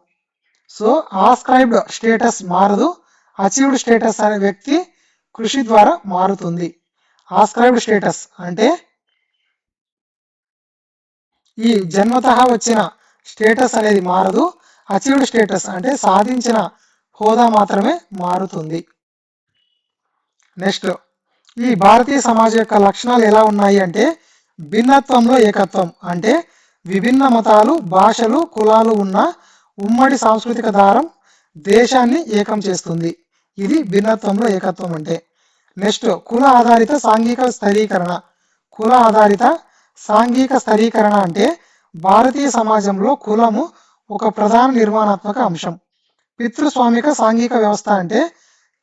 సో ఆస్క్రైబ్డ్ స్టేటస్ మారదు. అచీవ్డ్ స్టేటస్ అనే వ్యక్తి కృషి ద్వారా మారుతుంది. ఆస్క్రైబ్డ్ స్టేటస్ అంటే ఈ జన్మతః వచ్చిన స్టేటస్ అనేది మారదు. అచీవ్డ్ స్టేటస్ అంటే సాధించిన హోదా మాత్రమే మారుతుంది. నెక్స్ట్ ఈ భారతీయ సమాజం యొక్క లక్షణాలు ఎలా ఉన్నాయి అంటే భిన్నత్వంలో ఏకత్వం. అంటే విభిన్న మతాలు, భాషలు, కులాలు ఉన్న ఉమ్మడి సాంస్కృతిక దారం దేశాన్ని ఏకం చేస్తుంది. ఇది భిన్నత్వంలో ఏకత్వం అంటే. నెక్స్ట్ కుల ఆధారిత సాంఘిక స్థిరీకరణ. కుల ఆధారిత సాంఘిక స్థిరీకరణ అంటే భారతీయ సమాజంలో కులము ఒక ప్రధాన నిర్మాణాత్మక అంశం. పితృస్వామిక సాంఘిక వ్యవస్థ అంటే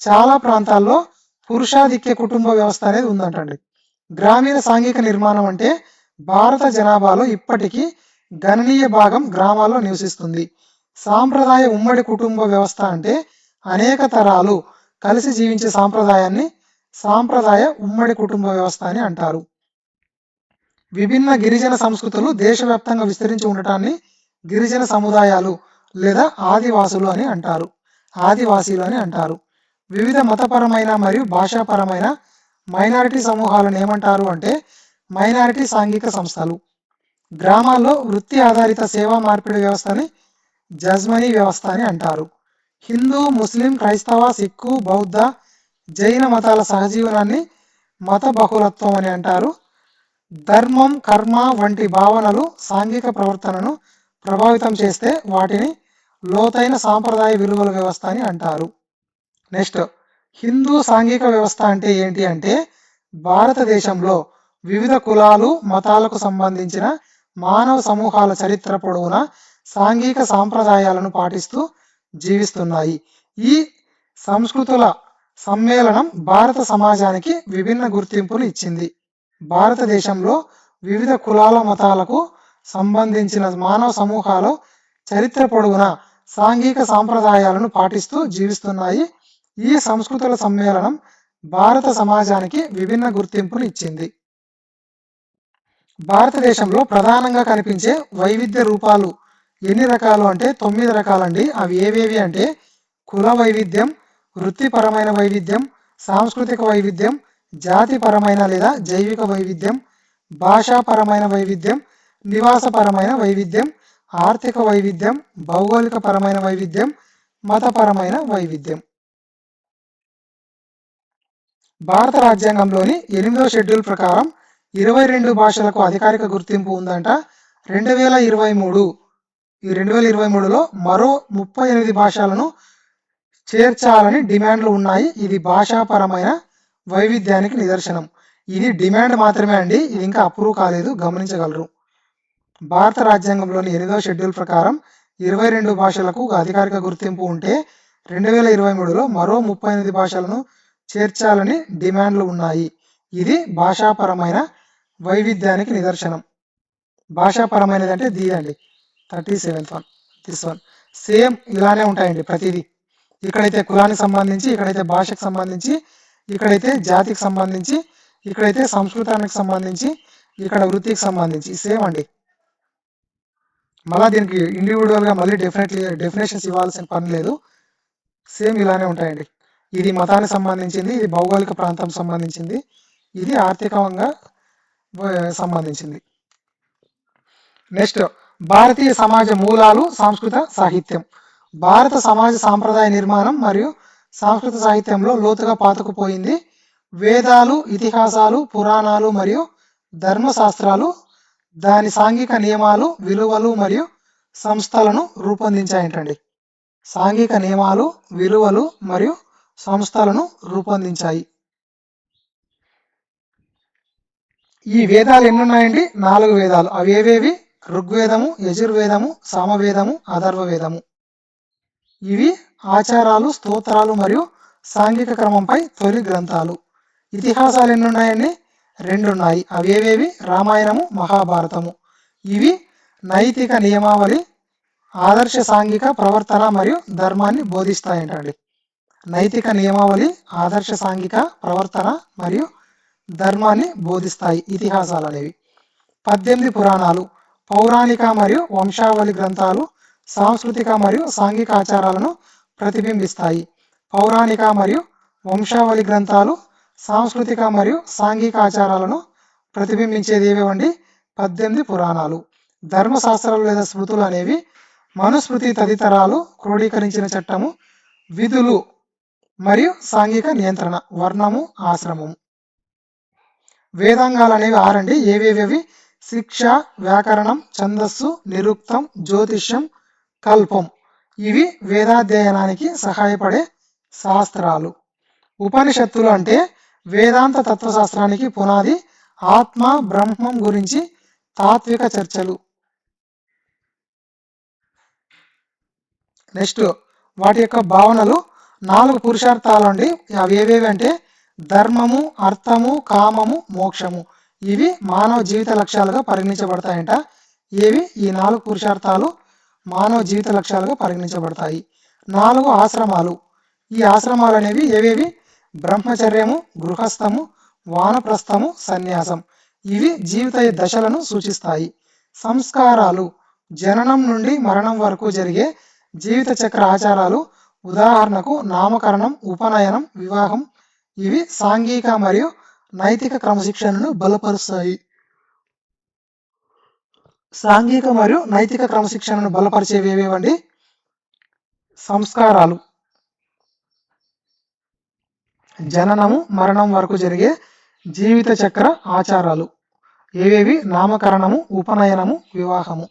చాలా ప్రాంతాల్లో పురుషాధిక్య కుటుంబ వ్యవస్థ అనేది ఉందంటండి. గ్రామీణ సాంఘిక నిర్మాణం అంటే భారత జనాభాలో ఇప్పటికీ గణనీయ భాగం గ్రామాల్లో నివసిస్తుంది. సాంప్రదాయ ఉమ్మడి కుటుంబ వ్యవస్థ అంటే అనేక తరాలు కలిసి జీవించే సాంప్రదాయాన్ని సాంప్రదాయ ఉమ్మడి కుటుంబ వ్యవస్థ అని అంటారు. విభిన్న గిరిజన సంస్కృతులు దేశవ్యాప్తంగా విస్తరించి ఉండటాన్ని గిరిజన సముదాయాలు లేదా ఆదివాసులు అని అంటారు. ఆదివాసీలు అని అంటారు. వివిధ మతపరమైన మరియు భాషాపరమైన మైనారిటీ సమూహాలను ఏమంటారు అంటే మైనారిటీ సాంఘిక సంస్థలు. గ్రామాల్లో వృత్తి ఆధారిత సేవా మార్పిడి వ్యవస్థని జజ్మనీ వ్యవస్థ అని అంటారు. హిందూ, ముస్లిం, క్రైస్తవ, సిక్కు, బౌద్ధ, జైన మతాల సహజీవనాన్ని మత బహుళత్వం అని అంటారు. ధర్మం, కర్మ వంటి భావనలు సాంఘిక ప్రవర్తనను ప్రభావితం చేస్తే వాటిని లోతైన సాంప్రదాయ విలువల వ్యవస్థ అని అంటారు. నెక్స్ట్ హిందూ సాంఘిక వ్యవస్థ అంటే ఏంటి అంటే భారతదేశంలో వివిధ కులాలు, మతాలకు సంబంధించిన మానవ సమూహాల చరిత్ర పొడవునా సాంఘిక సాంప్రదాయాలను పాటిస్తూ జీవిస్తున్నాయి. ఈ సంస్కృతుల సమ్మేళనం భారత సమాజానికి విభిన్న గుర్తింపును ఇచ్చింది. భారతదేశంలో వివిధ కులాల, మతాలకు సంబంధించిన మానవ సమూహాలు చరిత్ర పొడవునా సాంఘిక సాంప్రదాయాలను పాటిస్తూ జీవిస్తున్నాయి. ఈ సంస్కృతుల సమ్మేళనం భారత సమాజానికి విభిన్న గుర్తింపును ఇచ్చింది. భారతదేశంలో ప్రధానంగా కనిపించే వైవిధ్య రూపాలు ఎన్ని రకాలు అంటే 9 రకాలండి. అవి ఏవేవి అంటే కుల వైవిధ్యం, వృత్తిపరమైన వైవిధ్యం, సాంస్కృతిక వైవిధ్యం, జాతిపరమైన లేదా జైవిక వైవిధ్యం, భాషాపరమైన వైవిధ్యం, నివాసపరమైన వైవిధ్యం, ఆర్థిక వైవిధ్యం, భౌగోళిక పరమైన వైవిధ్యం, మతపరమైన వైవిధ్యం. భారత రాజ్యాంగంలోని 8వ షెడ్యూల్ ప్రకారం 22 భాషలకు అధికారిక గుర్తింపు ఉందంట. 2023లో మరో 38 భాషలను చేర్చాలని డిమాండ్లు ఉన్నాయి. ఇది భాషాపరమైన వైవిధ్యానికి నిదర్శనం. ఇది డిమాండ్ మాత్రమే అండి, ఇది ఇంకా అప్రూవ్ కాలేదు, గమనించగలరు. భారత రాజ్యాంగంలోని 8వ షెడ్యూల్ ప్రకారం 22 భాషలకు ఒక అధికారిక గుర్తింపు ఉంటే 2023లో మరో 38 భాషలను చేర్చాలని డిమాండ్లు ఉన్నాయి. ఇది భాషాపరమైన వైవిధ్యానికి నిదర్శనం. భాషాపరమైనది అంటే దీదండి 37th one, this one. Same ఇలానే ఉంటాయండి ప్రతిదీ. ఇక్కడైతే కులానికి సంబంధించి, ఇక్కడైతే భాషకు సంబంధించి, ఇక్కడైతే జాతికి సంబంధించి, ఇక్కడైతే సంస్కృతానికి సంబంధించి, ఇక్కడ వృత్తికి సంబంధించి సేమ్ అండి. మళ్ళీ దీనికి ఇండివిజువల్గా మళ్ళీ డెఫినేషన్స్ ఇవ్వాల్సిన పని లేదు, సేమ్ ఇలానే ఉంటాయండి. ఇది మతానికి సంబంధించింది, ఇది భౌగోళిక ప్రాంతం సంబంధించింది, ఇది ఆర్థికంగా సంబంధించింది. నెక్స్ట్, భారతీయ సమాజ మూలాలు, సాంస్కృత సాహిత్యం. భారత సమాజ సాంప్రదాయ నిర్మాణం మరియు సాంస్కృత సాహిత్యంలో లోతుగా పాతుకుపోయింది. వేదాలు, ఇతిహాసాలు, పురాణాలు మరియు ధర్మశాస్త్రాలు దాని సాంఘిక నియమాలు, విలువలు మరియు సంస్థలను రూపొందించాయంటండి. సాంఘిక నియమాలు, విలువలు మరియు సంస్థలను రూపొందించాయి. ఈ వేదాలు ఎన్ని ఉన్నాయండి? 4 వేదాలు. అవి ఏవేవి? ఋగ్వేదము, యజుర్వేదము, సామవేదము, అథర్వవేదము. ఇవి ఆచారాలు, స్తోత్రాలు మరియు సాంఘిక క్రమంపై తొలి గ్రంథాలు. ఇతిహాసాలు ఎన్ని ఉన్నాయండి? 2 ఉన్నాయి. అవి ఏవేవి? రామాయణము, మహాభారతము. ఇవి నైతిక నియమావళి, ఆదర్శ సాంఘిక ప్రవర్తన మరియు ధర్మాన్ని బోధిస్తాయంటండి. నైతిక నియమావళి, ఆదర్శ సాంఘిక ప్రవర్తన మరియు ధర్మాన్ని బోధిస్తాయి ఇతిహాసాలు అనేవి. 18 పురాణాలు పౌరాణిక మరియు వంశావళి గ్రంథాలు సాంస్కృతిక మరియు సాంఘిక ఆచారాలను ప్రతిబింబిస్తాయి. పౌరాణిక మరియు వంశావళి గ్రంథాలు సాంస్కృతిక మరియు సాంఘిక ఆచారాలను ప్రతిబింబించేది ఏవేవండి? 18 పురాణాలు. ధర్మశాస్త్రాలు లేదా స్మృతులు అనేవి మనుస్మృతి తదితరాలు క్రోడీకరించిన చట్టము, విధులు మరియు సాంఘిక నియంత్రణ, వర్ణము, ఆశ్రమము. వేదాంగాలు అనేవి 6 అండి. ఏవేవి? శిక్ష, వ్యాకరణం, ఛందస్సు, నిరుక్తం, జ్యోతిష్యం, కల్పం. ఇవి వేదాధ్యయనానికి సహాయపడే శాస్త్రాలు. ఉపనిషత్తులు అంటే వేదాంత తత్వశాస్త్రానికి పునాది. ఆత్మ, బ్రహ్మం గురించి తాత్విక చర్చలు. నెక్స్ట్, వాటి యొక్క భావనలు 4 పురుషార్థాలు అండి. అవి ఏవేవి అంటే ధర్మము, అర్థము, కామము, మోక్షము. ఇవి మానవ జీవిత లక్ష్యాలుగా పరిగణించబడతాయంట. ఏవి? ఈ 4 పురుషార్థాలు మానవ జీవిత లక్ష్యాలుగా పరిగణించబడతాయి. 4 ఆశ్రమాలు. ఈ ఆశ్రమాలు అనేవి ఏవేవి? బ్రహ్మచర్యము, గృహస్థము, వానప్రస్థము, సన్యాసం. ఇవి జీవిత దశలను సూచిస్తాయి. సంస్కారాలు జననం నుండి మరణం వరకు జరిగే జీవిత చక్ర ఆచారాలు. ఉదాహరణకు నామకరణం, ఉపనయనం, వివాహం. ఇవి సాంఘిక మరియు నైతిక క్రమశిక్షణను బలపరుస్తాయి. సాంఘిక మరియు నైతిక క్రమశిక్షణను బలపరిచేవి ఏవేవండి? సంస్కారాలు జననము మరణం వరకు జరిగే జీవిత చక్ర ఆచారాలు. ఏవేవి? నామకరణము, ఉపనయనము, వివాహము.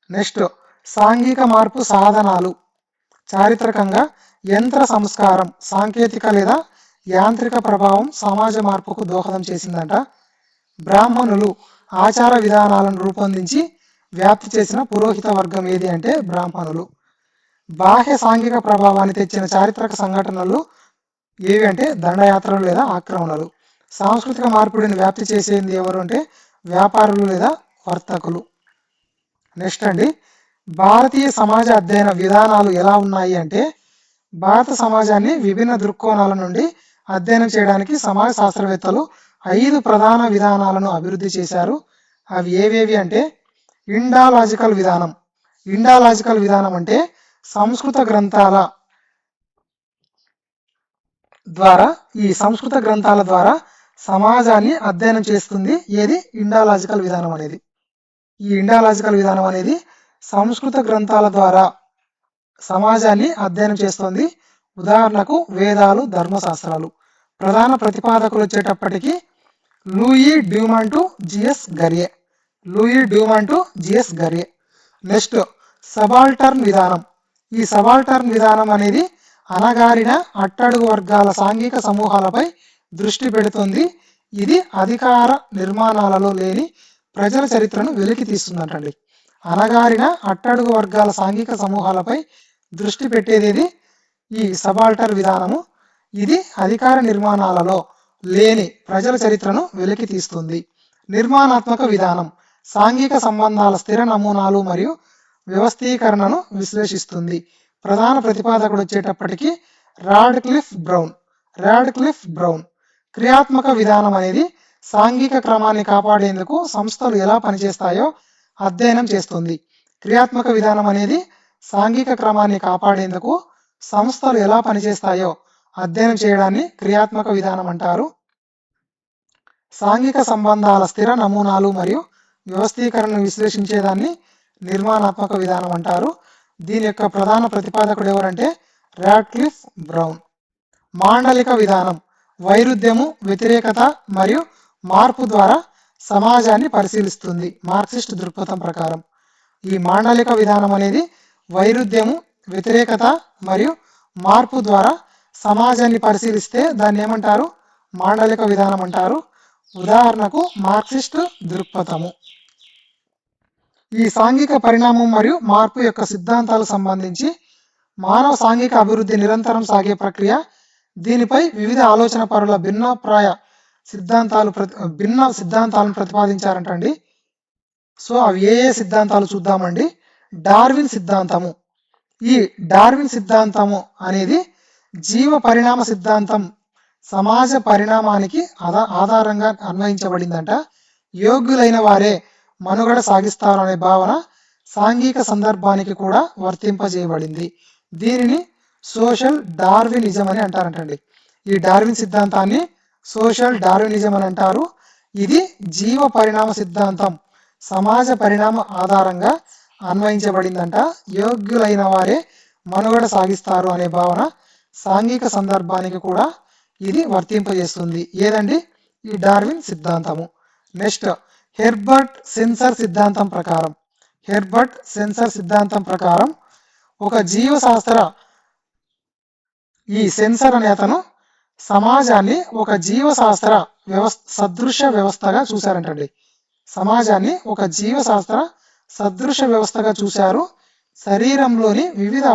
నెక్స్ట్, సాంఘిక మార్పు సాధనాలు. చారిత్రకంగా యంత్ర సంస్కారం, సాంకేతిక లేదా యాంత్రిక ప్రభావం సమాజ మార్పుకు దోహదం చేసిందంట. బ్రాహ్మణులు ఆచార విధానాలను రూపొందించి వ్యాప్తి చేసిన పురోహిత వర్గం ఏది అంటే బ్రాహ్మణులు. బాహ్య సాంఘిక ప్రభావాన్ని తెచ్చిన చారిత్రక సంఘటనలు ఏవి అంటే దండయాత్రలు లేదా ఆక్రమణలు. సాంస్కృతిక మార్పిడిని వ్యాప్తి చేసేది ఎవరు అంటే వ్యాపారులు లేదా వర్తకులు. నెక్స్ట్ అండి, భారతీయ సమాజ అధ్యయన విధానాలు ఎలా ఉన్నాయి అంటే భారత సమాజాన్ని విభిన్న దృక్కోణాల నుండి అధ్యయనం చేయడానికి సమాజ శాస్త్రవేత్తలు 5 ప్రధాన విధానాలను అభివృద్ధి చేశారు. అవి ఏవేవి అంటే ఇండాలాజికల్ విధానం. ఇండాలాజికల్ విధానం అంటే సంస్కృత గ్రంథాల ద్వారా సమాజాన్ని అధ్యయనం చేస్తుంది. ఏది? ఇండాలాజికల్ విధానం అనేది. ఈ ఇండాలాజికల్ విధానం అనేది సంస్కృత గ్రంథాల ద్వారా సమాజాన్ని అధ్యయనం చేస్తుంది. ఉదాహరణకు వేదాలు, ధర్మశాస్త్రాలు. ప్రధాన ప్రతిపాదకులు వచ్చేటప్పటికి లూయి డ్యూమాంటు, జిఎస్ గర్యే. నెక్స్ట్, సబాల్టర్న్ విధానం. ఈ సబాల్టర్న్ విధానం అనేది అణగారిన అట్టడుగు వర్గాల సాంఘిక సమూహాలపై దృష్టి పెడుతుంది. ఇది అధికార నిర్మాణాలలో లేని ప్రజల చరిత్రను వెలికి తీస్తుందంటండి. అనగారిన అట్టడుగు వర్గాల సాంఘిక సమూహాలపై దృష్టి పెట్టేది ఈ సబాల్టర్ విధానము. ఇది అధికార నిర్మాణాలలో లేని ప్రజల చరిత్రను వెలికి తీస్తుంది. నిర్మాణాత్మక విధానం సాంఘిక సంబంధాల స్థిర నమూనాలు మరియు వ్యవస్థీకరణను విశ్లేషిస్తుంది. ప్రధాన ప్రతిపాదకుడు వచ్చేటప్పటికి రాడ్క్లిఫ్ బ్రౌన్. క్రియాత్మక విధానం అనేది సాంఘిక క్రమాన్ని కాపాడేందుకు సంస్థలు ఎలా పనిచేస్తాయో అధ్యయనం చేస్తుంది. క్రియాత్మక విధానం అనేది సాంఘిక క్రమాన్ని కాపాడేందుకు సంస్థలు ఎలా పనిచేస్తాయో అధ్యయనం చేయడాన్ని క్రియాత్మక విధానం అంటారు. సాంఘిక సంబంధాల స్థిర నమూనాలు మరియు వ్యవస్థీకరణను విశ్లేషించేదాన్ని నిర్మాణాత్మక విధానం అంటారు. దీని యొక్క ప్రధాన ప్రతిపాదకుడు ఎవరంటే రాడ్క్లిఫ్ బ్రౌన్. మాండలిక విధానం వైరుధ్యము, వ్యతిరేకత మరియు మార్పు ద్వారా సమాజాన్ని పరిశీలిస్తుంది మార్క్సిస్ట్ దృక్పథం ప్రకారం. ఈ మాండలిక విధానం అనేది వైరుధ్యము, వ్యతిరేకత మరియు మార్పు ద్వారా సమాజాన్ని పరిశీలిస్తే దాన్ని ఏమంటారు? మాండలిక విధానం అంటారు. ఉదాహరణకు మార్క్సిస్ట్ దృక్పథము. ఈ సాంఘిక పరిణామం మరియు మార్పు యొక్క సిద్ధాంతాలకు సంబంధించి మానవ సాంఘిక అభివృద్ధి నిరంతరం సాగే ప్రక్రియ. దీనిపై వివిధ ఆలోచన పరుల భిన్న సిద్ధాంతాలను ప్రతిపాదించారంటండి. సో అవి ఏ సిద్ధాంతాలు చూద్దామండి. డార్విన్ సిద్ధాంతము. ఈ డార్విన్ సిద్ధాంతము అనేది జీవ పరిణామ సిద్ధాంతం సమాజ పరిణామానికి ఆధారంగా అన్వయించబడిందంట. యోగ్యులైన వారే మనుగడ సాగిస్తారు అనే భావన సాంఘిక సందర్భానికి కూడా వర్తింపజేయబడింది. దీనిని సోషల్ డార్వినిజం అని అంటారంటండి. ఈ డార్విన్ సిద్ధాంతాన్ని సోషల్ డార్వినిజం అని అంటారు. ఇది జీవ పరిణామ సిద్ధాంతం సమాజ పరిణామ ఆధారంగా అన్వయించబడిందంట. యోగ్యులైన వారే మనుగడ సాగిస్తారు అనే భావన సాంఘిక సందర్భానికి కూడా ఇది వర్తింపజేస్తుంది. ఏదండి? ఈ డార్విన్ సిద్ధాంతము. నెక్స్ట్ హెర్బర్ట్ సెన్సర్ సిద్ధాంతం ప్రకారం ఒక జీవశాస్త్ర ఈ సెన్సర్ అనే అతను సమాజాన్ని ఒక జీవశాస్త్ర సదృశ్య వ్యవస్థగా చూశారంటండి. సమాజాన్ని ఒక జీవశాస్త్ర సదృశ్య వ్యవస్థగా చూశారు. శరీరంలోని వివిధ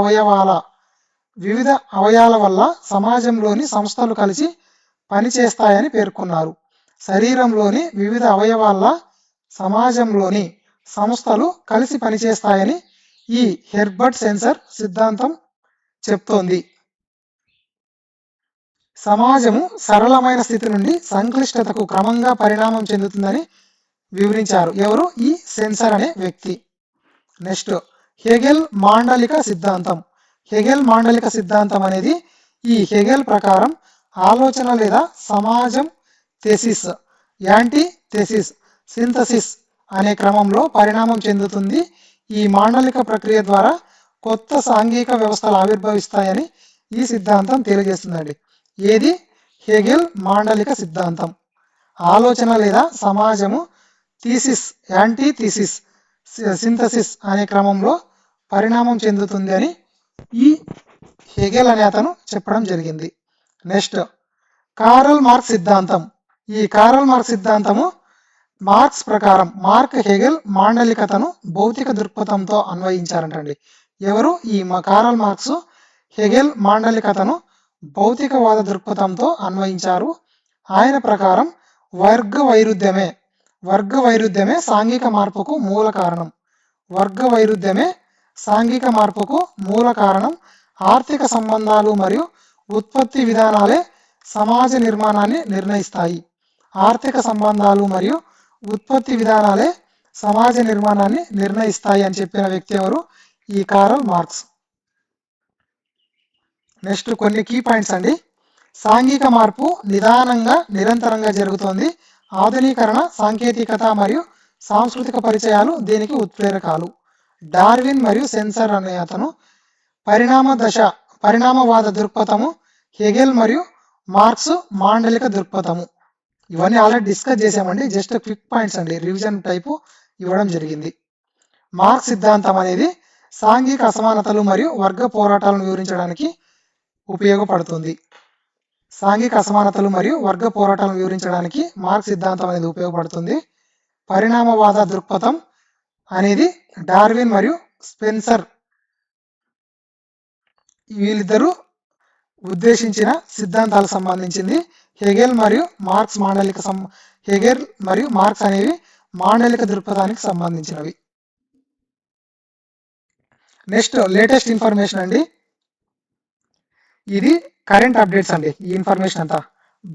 అవయవాల వల్ల సమాజంలోని సంస్థలు కలిసి పనిచేస్తాయని పేర్కొన్నారు. శరీరంలోని వివిధ అవయవాల సమాజంలోని సంస్థలు కలిసి పనిచేస్తాయని ఈ హెర్బర్ట్ సెన్సర్ సిద్ధాంతం చెప్తోంది. సమాజము సరళమైన స్థితి నుండి సంక్లిష్టతకు క్రమంగా పరిణామం చెందుతుందని వివరించారు. ఎవరు? ఈ సెన్సర్ అనే వ్యక్తి. నెక్స్ట్ హెగెల్ మాండలిక సిద్ధాంతం అనేది ఈ హెగెల్ ప్రకారం ఆలోచన లేదా సమాజం థెసిస్, యాంటీ థెసిస్, సింథసిస్ అనే క్రమంలో పరిణామం చెందుతుంది. ఈ మాండలిక ప్రక్రియ ద్వారా కొత్త సాంఘిక వ్యవస్థలు ఆవిర్భవిస్తాయని ఈ సిద్ధాంతం తెలియజేస్తుందండి. ఏది? హెగెల్ మాండలిక సిద్ధాంతం. ఆలోచన లేదా సమాజము థీసిస్, యాంటీ థీసిస్, సింథసిస్ అనే క్రమంలో పరిణామం చెందుతుంది అని ఈ హెగెల్ అనే అతను చెప్పడం జరిగింది. నెక్స్ట్ కారల్ మార్క్స్ సిద్ధాంతం. ఈ కారల్ మార్క్స్ సిద్ధాంతము మార్క్స్ ప్రకారం మార్క్ హెగెల్ మాండలికతను భౌతిక దృక్పథంతో అన్వయించారంటండి. ఎవరు? ఈ కారల్ మార్క్స్ హెగెల్ మాండలికతను భౌతికవాద దృక్పథంతో అన్వయించారు. ఆయన ప్రకారం వర్గ వైరుధ్యమే సాంఘిక మార్పుకు మూల కారణం. ఆర్థిక సంబంధాలు మరియు ఉత్పత్తి విధానాలే సమాజ నిర్మాణాన్ని నిర్ణయిస్తాయి. అని చెప్పిన వ్యక్తి ఎవరు? ఈ కారల్ మార్క్స్. నెక్స్ట్ కొన్ని కీ పాయింట్స్ అండి. సాంఘిక మార్పు నిదానంగా నిరంతరంగా జరుగుతోంది. ఆధునీకరణ, సాంకేతికత మరియు సాంస్కృతిక పరిచయాలు దీనికి ఉత్ప్రేరకాలు. డార్విన్ మరియు సెన్సర్ అనే అతను పరిణామవాద దృక్పథము, హెగెల్ మరియు మార్క్స్ మాండలిక దృక్పథము. ఇవన్నీ ఆల్రెడీ డిస్కస్ చేసామండి. జస్ట్ క్విక్ పాయింట్స్ అండి, రివిజన్ టైపు ఇవ్వడం జరిగింది. మార్క్స్ సిద్ధాంతం అనేది సాంఘిక అసమానతలు మరియు వర్గ పోరాటాలను వివరించడానికి ఉపయోగపడుతుంది. సాంఘిక అసమానతలు మరియు వర్గ పోరాటాలను వివరించడానికి మార్క్స్ సిద్ధాంతం అనేది ఉపయోగపడుతుంది. పరిణామవాద దృక్పథం అనేది డార్విన్ మరియు స్పెన్సర్ వీళ్ళిద్దరూ ఉద్దేశించిన సిద్ధాంతాలకు సంబంధించింది. హెగెల్ మరియు మార్క్స్ హెగెల్ మరియు మార్క్స్ అనేవి మాండలిక దృక్పథానికి సంబంధించినవి. నెక్స్ట్ లేటెస్ట్ ఇన్ఫర్మేషన్ అండి, ఇది కరెంట్ అప్డేట్స్ అండి. ఈ ఇన్ఫర్మేషన్ అంతా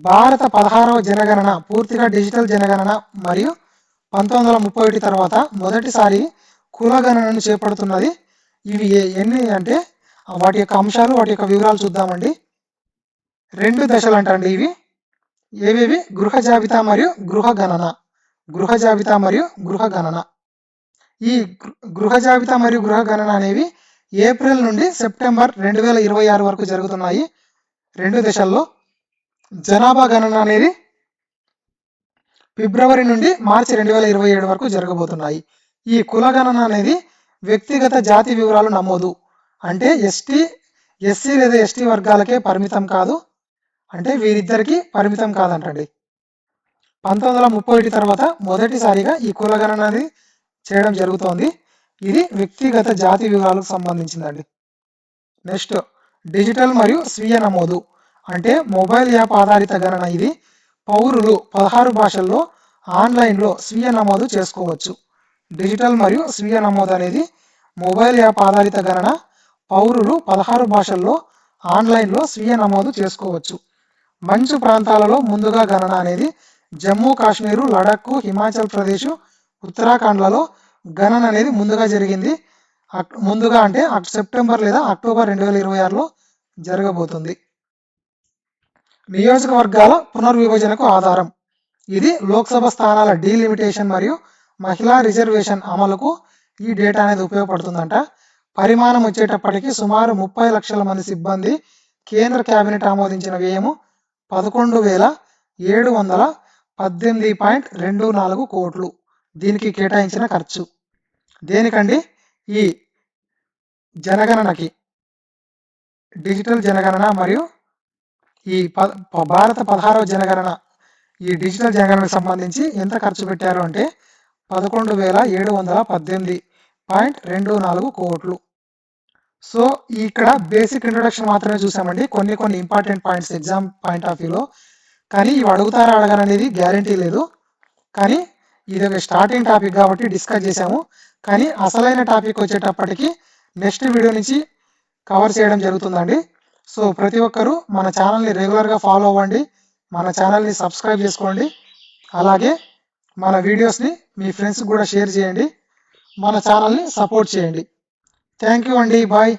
భారత 16వ జనగణన పూర్తిగా డిజిటల్ జనగణన మరియు 1931 తర్వాత మొదటిసారి కులగణనను చేపడుతున్నది. ఇవి ఎన్ని అంటే వాటి యొక్క అంశాలు, వాటి యొక్క వివరాలు చూద్దామండి. 2 దశలు అంటండి ఇవి. ఏవేవి? గృహ జాబితా మరియు గృహ గణన. గృహ జాబితా మరియు గృహ గణన. ఈ గృహ జాబితా మరియు గృహ గణన అనేవి ఏప్రిల్ నుండి సెప్టెంబర్ 2026 వరకు జరుగుతున్నాయి. 2 దశల్లో. జనాభా గణన అనేది ఫిబ్రవరి నుండి మార్చి 2027 వరకు జరగబోతున్నాయి. ఈ కుల గణన అనేది వ్యక్తిగత జాతి వివరాలు నమోదు, అంటే ఎస్సీ లేదా ఎస్టీ వర్గాలకే పరిమితం కాదు, అంటే వీరిద్దరికి పరిమితం కాదంటండి. 1931 తర్వాత మొదటిసారిగా ఈ కుల గణన అనేది చేయడం జరుగుతోంది. ఇది వ్యక్తిగత జాతి వివరాలకు సంబంధించిందండి. నెక్స్ట్ డిజిటల్ మరియు స్వీయ నమోదు, అంటే మొబైల్ యాప్ ఆధారిత గణన. ఇది పౌరులు 16 భాషల్లో ఆన్లైన్లో స్వీయ నమోదు చేసుకోవచ్చు. డిజిటల్ మరియు స్వీయ నమోదు అనేది మొబైల్ యాప్ ఆధారిత గణన. పౌరులు 16 భాషల్లో ఆన్లైన్లో స్వీయ నమోదు చేసుకోవచ్చు. మంచు ప్రాంతాలలో ముందుగా గణన అనేది జమ్మూ కాశ్మీరు, లడాక్, హిమాచల్ ప్రదేశ్, ఉత్తరాఖండ్లలో గణన అనేది ముందుగా జరిగింది. ముందుగా అంటే సెప్టెంబర్ లేదా అక్టోబర్ 2026లో జరగబోతుంది. నియోజకవర్గాల పునర్విభజనకు ఆధారం, ఇది లోక్సభ స్థానాల డీలిమిటేషన్ మరియు మహిళా రిజర్వేషన్ అమలుకు ఈ డేటా అనేది ఉపయోగపడుతుందంట. పరిమాణం వచ్చేటప్పటికి సుమారు 30 లక్షల మంది సిబ్బంది. కేంద్ర కేబినెట్ ఆమోదించిన వ్యయము 11,718.24 కోట్లు. దీనికి కేటాయించిన ఖర్చు దేనికండి? ఈ జనగణనకి, డిజిటల్ జనగణన మరియు ఈ భారత 16వ జనగణన, ఈ డిజిటల్ జనగణనకు సంబంధించి ఎంత ఖర్చు పెట్టారు అంటే 11,718.24 కోట్లు. సో ఇక్కడ బేసిక్ ఇంట్రొడక్షన్ మాత్రమే చూసామండి, కొన్ని important points exam point of వ్యూలో. కానీ ఇవి అడుగుతారా అడగరనేది గ్యారంటీ లేదు. కానీ ఇది ఒక స్టార్టింగ్ టాపిక్ కాబట్టి డిస్కస్ చేసాము. కానీ అసలైన టాపిక్ వచ్చేటప్పటికి నెక్స్ట్ వీడియో నుంచి కవర్ చేయడం జరుగుతుందండి. సో ప్రతి ఒక్కరూ మన ఛానల్ని రెగ్యులర్గా ఫాలో అవ్వండి, మన ఛానల్ని సబ్స్క్రైబ్ చేసుకోండి, అలాగే మన వీడియోస్ని మీ ఫ్రెండ్స్కి కూడా షేర్ చేయండి, మన ఛానల్ని సపోర్ట్ చేయండి. థ్యాంక్ యూ అండి, బాయ్.